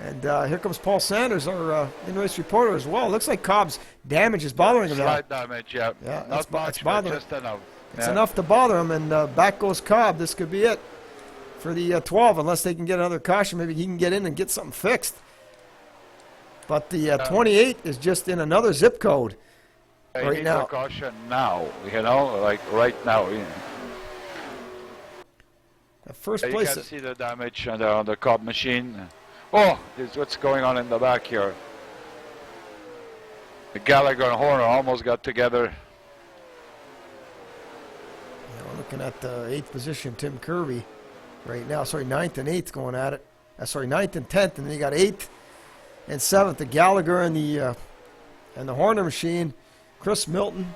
And here comes Paul Sanders, our in-race reporter as well. Looks like Cobb's damage is bothering him now. Slight damage, yeah. Not much, but just enough. It's enough to bother him, and back goes Cobb. This could be it for the 12, unless they can get another caution. Maybe he can get in and get something fixed. But the 28 is just in another zip code right now. Caution now, like right now. First You place. can see the damage on the Cobb machine. Oh, this is what's going on in the back here. The Gallagher and Horner almost got together. We're looking at the 8th position, Tim Kirby, right now. Sorry, 9th and 8th going at it. 9th and 10th, and then you got 8th and 7th. The Gallagher and the Horner machine. Chris Milton,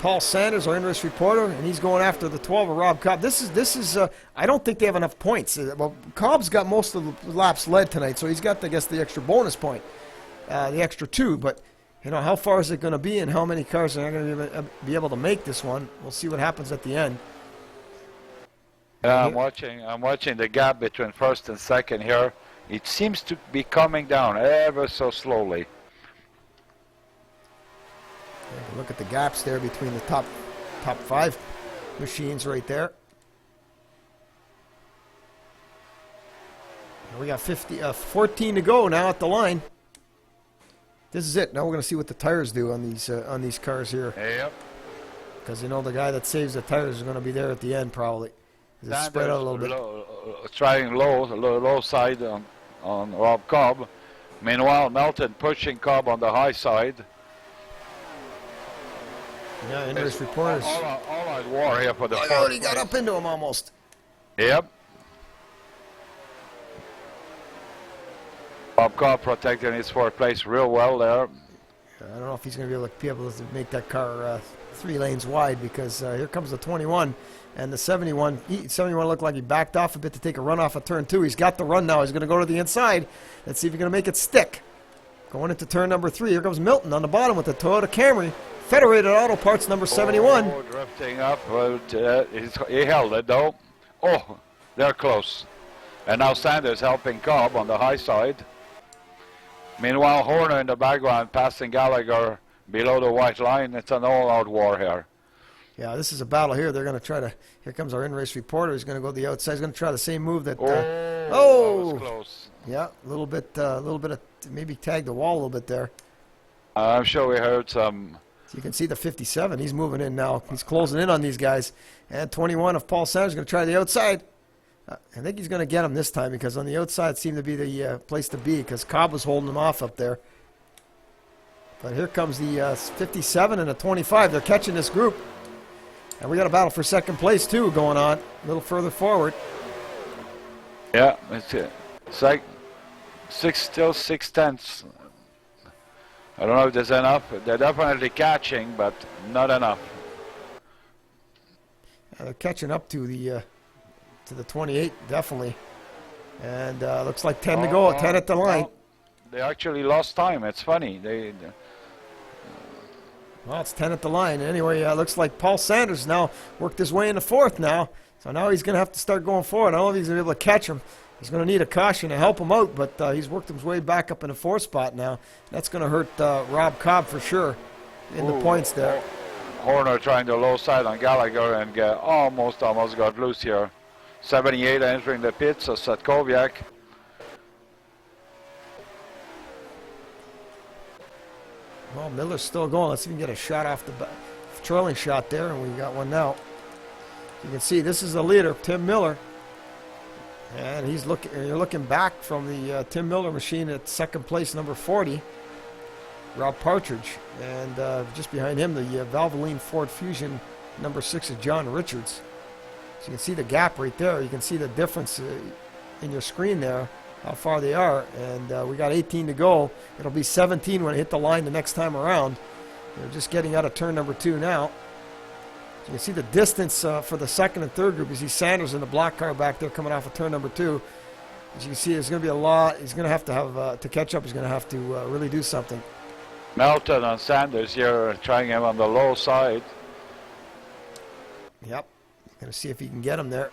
Paul Sanders, our in-race reporter, and he's going after the 12 of Rob Cobb. This is. I don't think they have enough points. Well, Cobb's got most of the laps led tonight, so he's got, I guess, the extra bonus point, the extra 2. But how far is it going to be, and how many cars are going to be able to make this one? We'll see what happens at the end. Yeah, I'm watching the gap between first and second here. It seems to be coming down ever so slowly. Look at the gaps there between the top 5 machines right there. We got 14 to go now at the line. This is it. Now we're going to see what the tires do on these cars here. Yep. Because the guy that saves the tires is going to be there at the end probably. It's spread out a little bit. Trying low side on Rob Cobb. Meanwhile, Melton pushing Cobb on the high side. Yeah, in-race reporters. All out war here for the Oh, he got up into him almost. Yep. Bob Cobb protecting his 4th place real well there. I don't know if he's going to be able to make that car 3 lanes wide, because here comes the 21 and the 71. 71 looked like he backed off a bit to take a run off of turn 2. He's got the run now. He's going to go to the inside. Let's see if he's going to make it stick. Going into turn number 3. Here comes Milton on the bottom with the Toyota Camry. Federated Auto Parts number 71. Oh, drifting up. He held it though. Oh, they're close. And now Sanders helping Cobb on the high side. Meanwhile, Horner in the background passing Gallagher below the white line. It's an all-out war here. Yeah, this is a battle here. They're going to try to. Here comes our in-race reporter. He's going to go to the outside. He's going to try the same move that. That was close. Yeah, a little bit of maybe tagged the wall a little bit there. I'm sure we heard some. So you can see the 57. He's moving in now. He's closing in on these guys. And 21 of Paul Sanders is going to try the outside. I think he's going to get him this time, because on the outside seemed to be the place to be, because Cobb was holding him off up there. But here comes the 57 and the 25. They're catching this group. And we got a battle for second place, too, going on a little further forward. Yeah, it's like still 6/10. I don't know if there's enough. They're definitely catching, but not enough. They're catching up to the to the 28, definitely. And looks like 10 to go, 10 at the line. Well, they actually lost time. It's funny. Well, it's 10 at the line. Anyway, looks like Paul Sanders now worked his way in the fourth now. So now he's going to have to start going forward. I don't know if he's going to be able to catch him. He's going to need a caution to help him out, but he's worked his way back up in the fourth spot now. That's going to hurt Rob Cobb for sure in the points there. Horner trying the low side on Gallagher and almost got loose here. 78 entering the pits, so Satkowiak. Well, Miller's still going. Let's see if we can get a shot off the trailing shot there, and we got one now. You can see this is the leader, Tim Miller. And he's looking. You're looking back from the Tim Miller machine at second place, number 40, Rob Partridge, and just behind him, the Valvoline Ford Fusion, number 6, is John Richards. So you can see the gap right there. You can see the difference in your screen there, how far they are. And we got 18 to go. It'll be 17 when I hit the line the next time around. They're just getting out of turn number 2 now. You can see the distance for the second and third group. You see Sanders in the block car back there coming off of turn number 2. As you can see, there's going to be a lot. He's going to have to catch up. He's going to have to really do something. Melton on Sanders here, trying him on the low side. Yep. Going to see if he can get him there.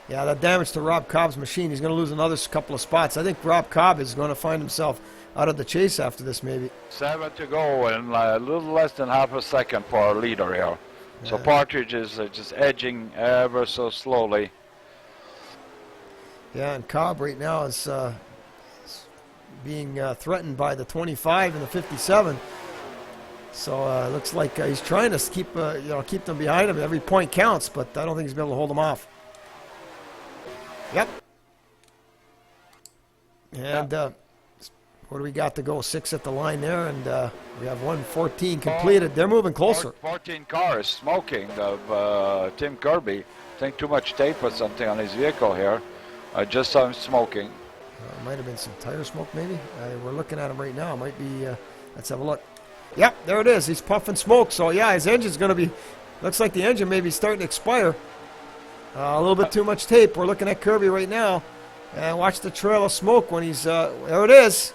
Yeah, that damage to Rob Cobb's machine. He's going to lose another couple of spots. I think Rob Cobb is going to find himself out of the chase after this, maybe. 7 to go and a little less than half a second for our leader here. So Partridge is just edging ever so slowly. Yeah, and Cobb right now is being threatened by the 25 and the 57. So it looks like he's trying to keep them behind him. Every point counts, but I don't think he's been able to hold them off. Yep. And what do we got to go? 6 at the line there, and we have 114 completed. They're moving closer. 14 cars smoking of Tim Kirby. I think too much tape or something on his vehicle here. I just saw him smoking. It might have been some tire smoke, maybe. We're looking at him right now. It might be. Let's have a look. Yep, there it is. He's puffing smoke. So yeah, his engine's going to be. Looks like the engine may be starting to expire. A little bit too much tape. We're looking at Kirby right now, and watch the trail of smoke when he's. There it is.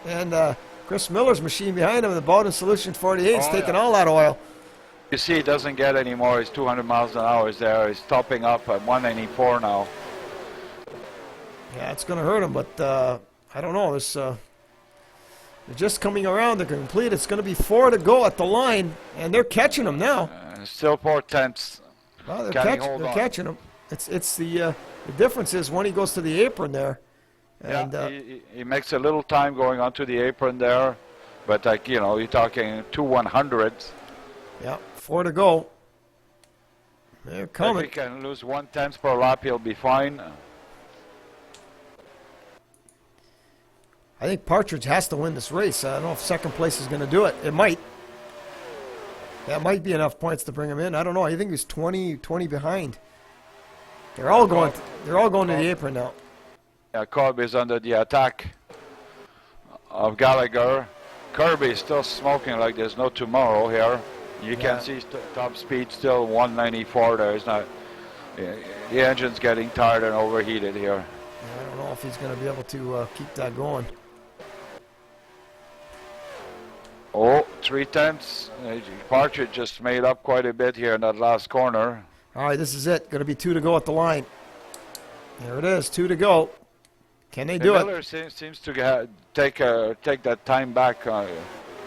And Chris Miller's machine behind him, the Bowden Solution 48, is taking all that oil. You see, it doesn't get any more. He's 200 miles an hour. He's there. He's topping up at 194 now. Yeah, it's going to hurt him, but I don't know. They're just coming around to complete. It's going to be 4 to go at the line, and they're catching him now. Still 4/10. Well, they're catching him. It's the difference is when he goes to the apron there. And, he makes a little time going onto the apron there, but you're talking 2 100s. Yeah, 4 to go. They're coming. If he can lose 1/10 per lap, he'll be fine. I think Partridge has to win this race. I don't know if second place is going to do it. It might. That might be enough points to bring him in. I don't know. I think he's 20 behind. They're all going to the apron now. Yeah, Kirby's under the attack of Gallagher. Kirby is still smoking like there's no tomorrow here. You can see top speed still 194. There's not. The engine's getting tired and overheated here. Yeah, I don't know if he's going to be able to keep that going. Oh, 3/10. Partridge just made up quite a bit here in that last corner. All right, this is it. Going to be 2 to go at the line. There it is, 2 to go. Can they do it? Miller seems to take that time back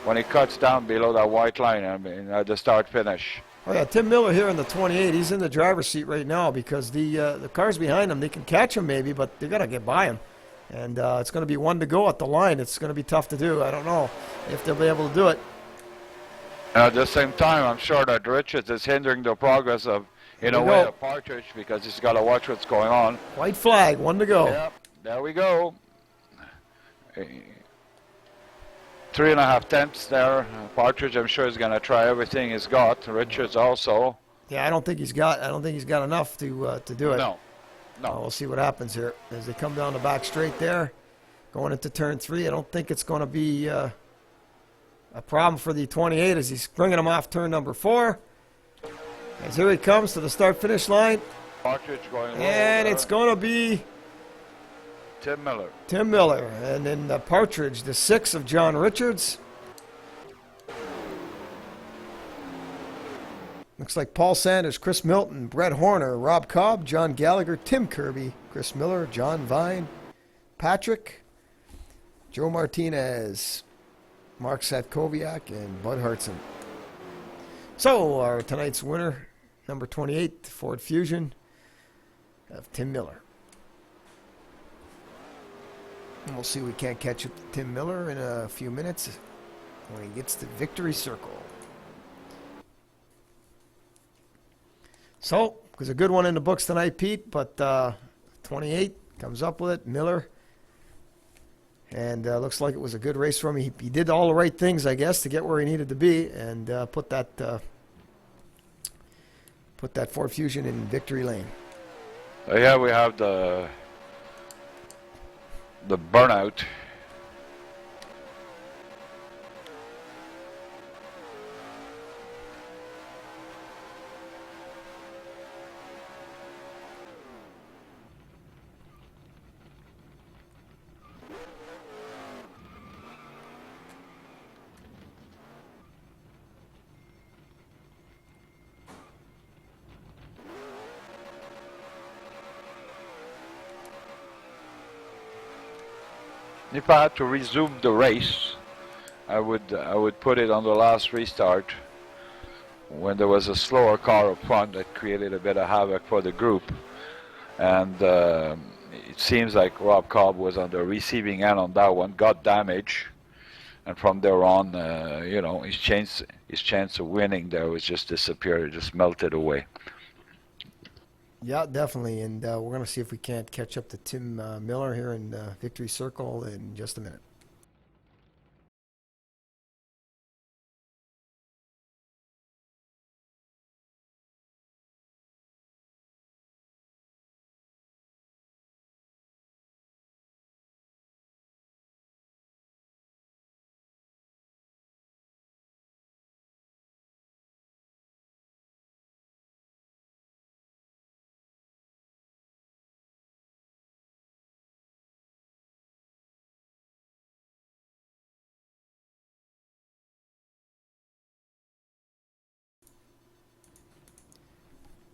when he cuts down below that white line. I mean, at the start finish. Oh yeah, Tim Miller here in the 28. He's in the driver's seat right now because the cars behind him, they can catch him maybe, but they got to get by him. And it's going to be 1 to go at the line. It's going to be tough to do. I don't know if they'll be able to do it. At the same time, I'm sure that Richards is hindering the progress of, of Partridge because he's got to watch what's going on. White flag, 1 to go. Yep, there we go. 3.5 tenths there. Partridge, I'm sure, is going to try everything he's got. Richards also. Yeah, I don't think he's got enough to do it. No. We'll see what happens here as they come down the back straight there, going into turn 3. I don't think it's going to be a problem for the 28 as he's bringing him off turn number 4. As here he comes to the start-finish line. Partridge going low. And it's going to be Tim Miller. Tim Miller. And then Partridge, the 6 of John Richards. Looks like Paul Sanders, Chris Milton, Brett Horner, Rob Cobb, John Gallagher, Tim Kirby, Chris Miller, John Vine, Patrick, Joe Martinez, Mark Satkowiak, and Bud Hartson. So, our tonight's winner, number 28, Ford Fusion, of Tim Miller. And we'll see if we can't catch up to Tim Miller in a few minutes when he gets to victory circle. So, it was a good one in the books tonight, Pete, but 28 comes up with it, Miller. And looks like it was a good race for him. He did all the right things, I guess, to get where he needed to be and put that Ford Fusion in victory lane. Yeah, we have the burnout. If I had to resume the race, I would put it on the last restart when there was a slower car up front that created a bit of havoc for the group. And it seems like Rob Cobb was on the receiving end on that one, got damage, and from there on, his chance of winning there was just disappeared, it just melted away. Yeah, definitely. And we're going to see if we can't catch up to Tim Miller here in Victory Circle in just a minute.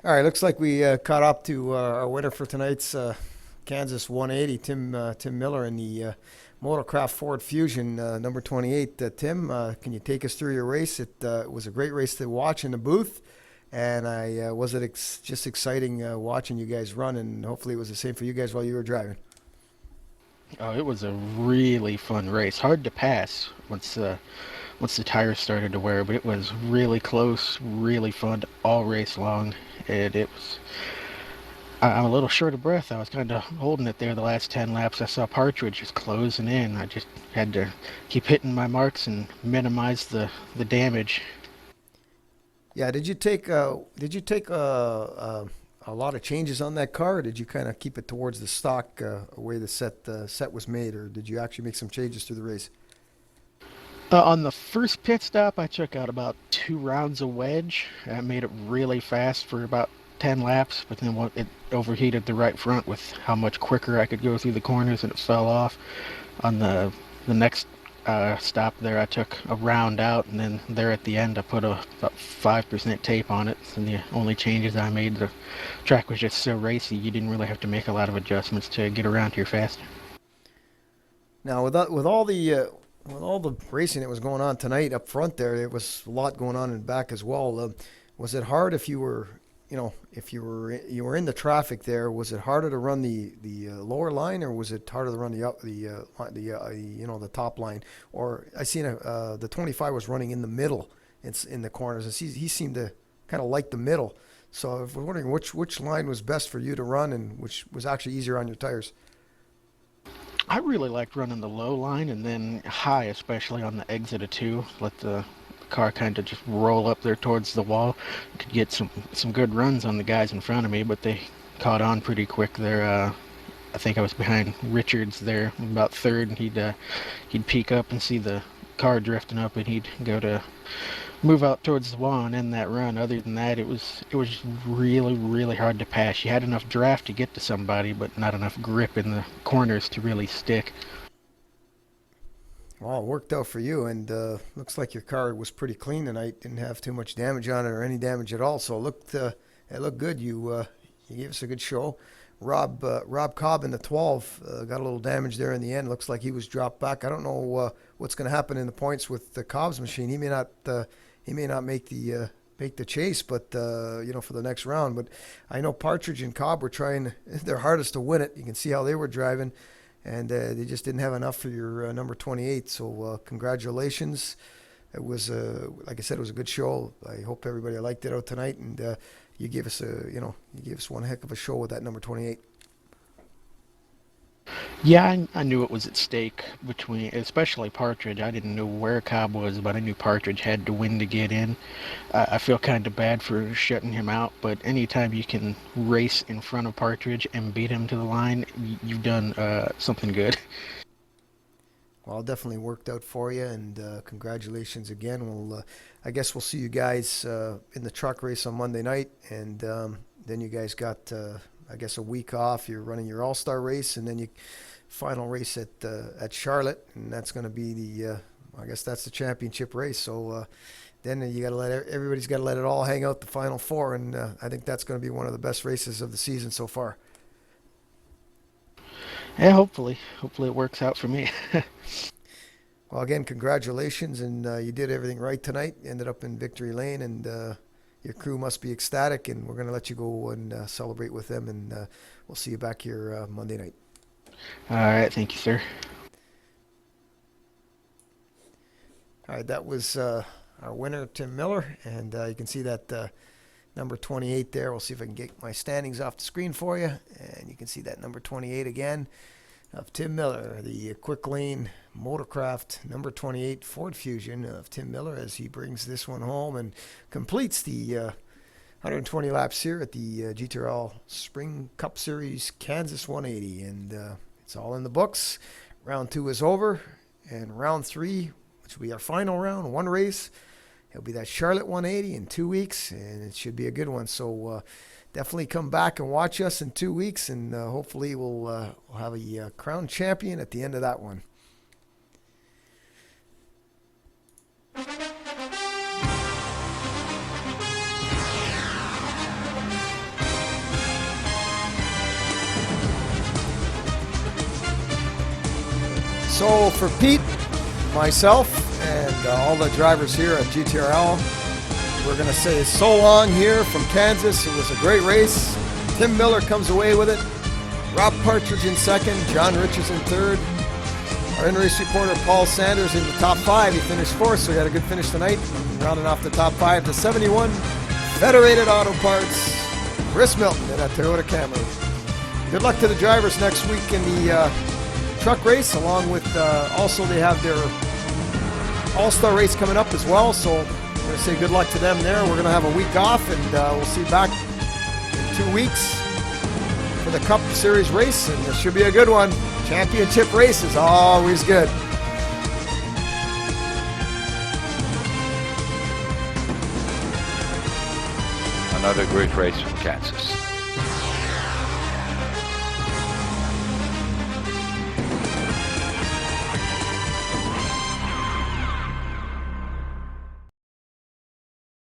All right, looks like we caught up to our winner for tonight's Kansas 180, Tim Miller in the Motocraft Ford Fusion, number 28. Tim, can you take us through your race? It was a great race to watch in the booth, and just exciting watching you guys run, and hopefully it was the same for you guys while you were driving. Oh, it was a really fun race. Hard to pass once the tires started to wear, but it was really close, really fun all race long. And I'm a little short of breath. I was kind of holding it there the last 10 laps. I saw Partridge just closing in. I just had to keep hitting my marks and minimize the damage. Yeah, did you take a lot of changes on that car, or did you kind of keep it towards the stock way the set was made, or did you actually make some changes through the race? On the first pit stop, I took out about 2 rounds of wedge. I made it really fast for about 10 laps, but then it overheated the right front with how much quicker I could go through the corners, and it fell off. On the next stop there, I took a round out, and then there at the end, I put about 5% tape on it. And the only changes I made, the track was just so racy, you didn't really have to make a lot of adjustments to get around here faster. Now, with all the racing that was going on tonight up front there was a lot going on in the back as well. Was it hard if you were in the traffic there? Was it harder to run the lower line, or was it harder to run the top line? Or I seen the 25 was running in the middle. It's in the corners, and he seemed to kind of like the middle. So I was wondering which line was best for you to run, and which was actually easier on your tires. I really liked running the low line and then high, especially on the exit of 2. Let the car kind of just roll up there towards the wall. Could get some good runs on the guys in front of me, but they caught on pretty quick there. I think I was behind Richards there, about third, and he'd peek up and see the car drifting up, and he'd go to move out towards the wall and end that run. Other than that, it was really, really hard to pass. You had enough draft to get to somebody, but not enough grip in the corners to really stick. Well, it worked out for you, and looks like your car was pretty clean tonight. Didn't have too much damage on it or any damage at all, so it looked good. You gave us a good show. Rob Cobb in the 12 got a little damage there in the end. Looks like he was dropped back. I don't know what's going to happen in the points with the Cobb's machine. He may not make the chase, but for the next round. But I know Partridge and Cobb were trying their hardest to win it. You can see how they were driving, and they just didn't have enough for your number 28. So congratulations. It was like I said, it was a good show. I hope everybody liked it out tonight, and you gave us one heck of a show with that number 28. Yeah, I knew it was at stake between, especially Partridge. I didn't know where Cobb was, but I knew Partridge had to win to get in. I feel kind of bad for shutting him out, but anytime you can race in front of Partridge and beat him to the line, you've done something good. Well, it definitely worked out for you, and congratulations again. I guess we'll see you guys in the truck race on Monday night, and then you guys got, I guess, a week off. You're running your All-Star race, and then you final race at Charlotte, and that's going to be I guess that's the championship race. So then you got to everybody's got to let it all hang out the Final Four, and I think that's going to be one of the best races of the season so far. Yeah, hopefully it works out for me. Well, again, congratulations, and you did everything right tonight. You ended up in victory lane, and your crew must be ecstatic, and we're going to let you go and celebrate with them, and we'll see you back here Monday night. All right, thank you, sir. All right, that was our winner, Tim Miller, and you can see that number 28 there. We'll see if I can get my standings off the screen for you, and you can see that number 28 again of Tim Miller, the Quick Lane Motorcraft number 28 Ford Fusion of Tim Miller, as he brings this one home and completes the 120 laps here at the GTRL Spring Cup Series Kansas 180, and it's all in the books. Round 2 is over, and round 3, which will be our final round, one race, it'll be that Charlotte 180 in 2 weeks, and it should be a good one. So definitely come back and watch us in 2 weeks, and hopefully we'll have a crowned champion at the end of that one. So for Pete, myself, and all the drivers here at GTRL, we're going to say so long here from Kansas. It was a great race. Tim Miller comes away with it. Rob Partridge in second. John Richards in third. Our in-race reporter Paul Sanders in the top 5. He finished 4th, so he had a good finish tonight. Rounding off the top 5 to 71. Federated Auto Parts, Chris Milton in that Toyota Camry. Good luck to the drivers next week in the truck race, along with also they have their All-Star race coming up as well. So I'm going to say good luck to them there. We're going to have a week off, and we'll see you back in 2 weeks for the Cup Series race, and it should be a good one. Championship race is always good. Another great race from Kansas.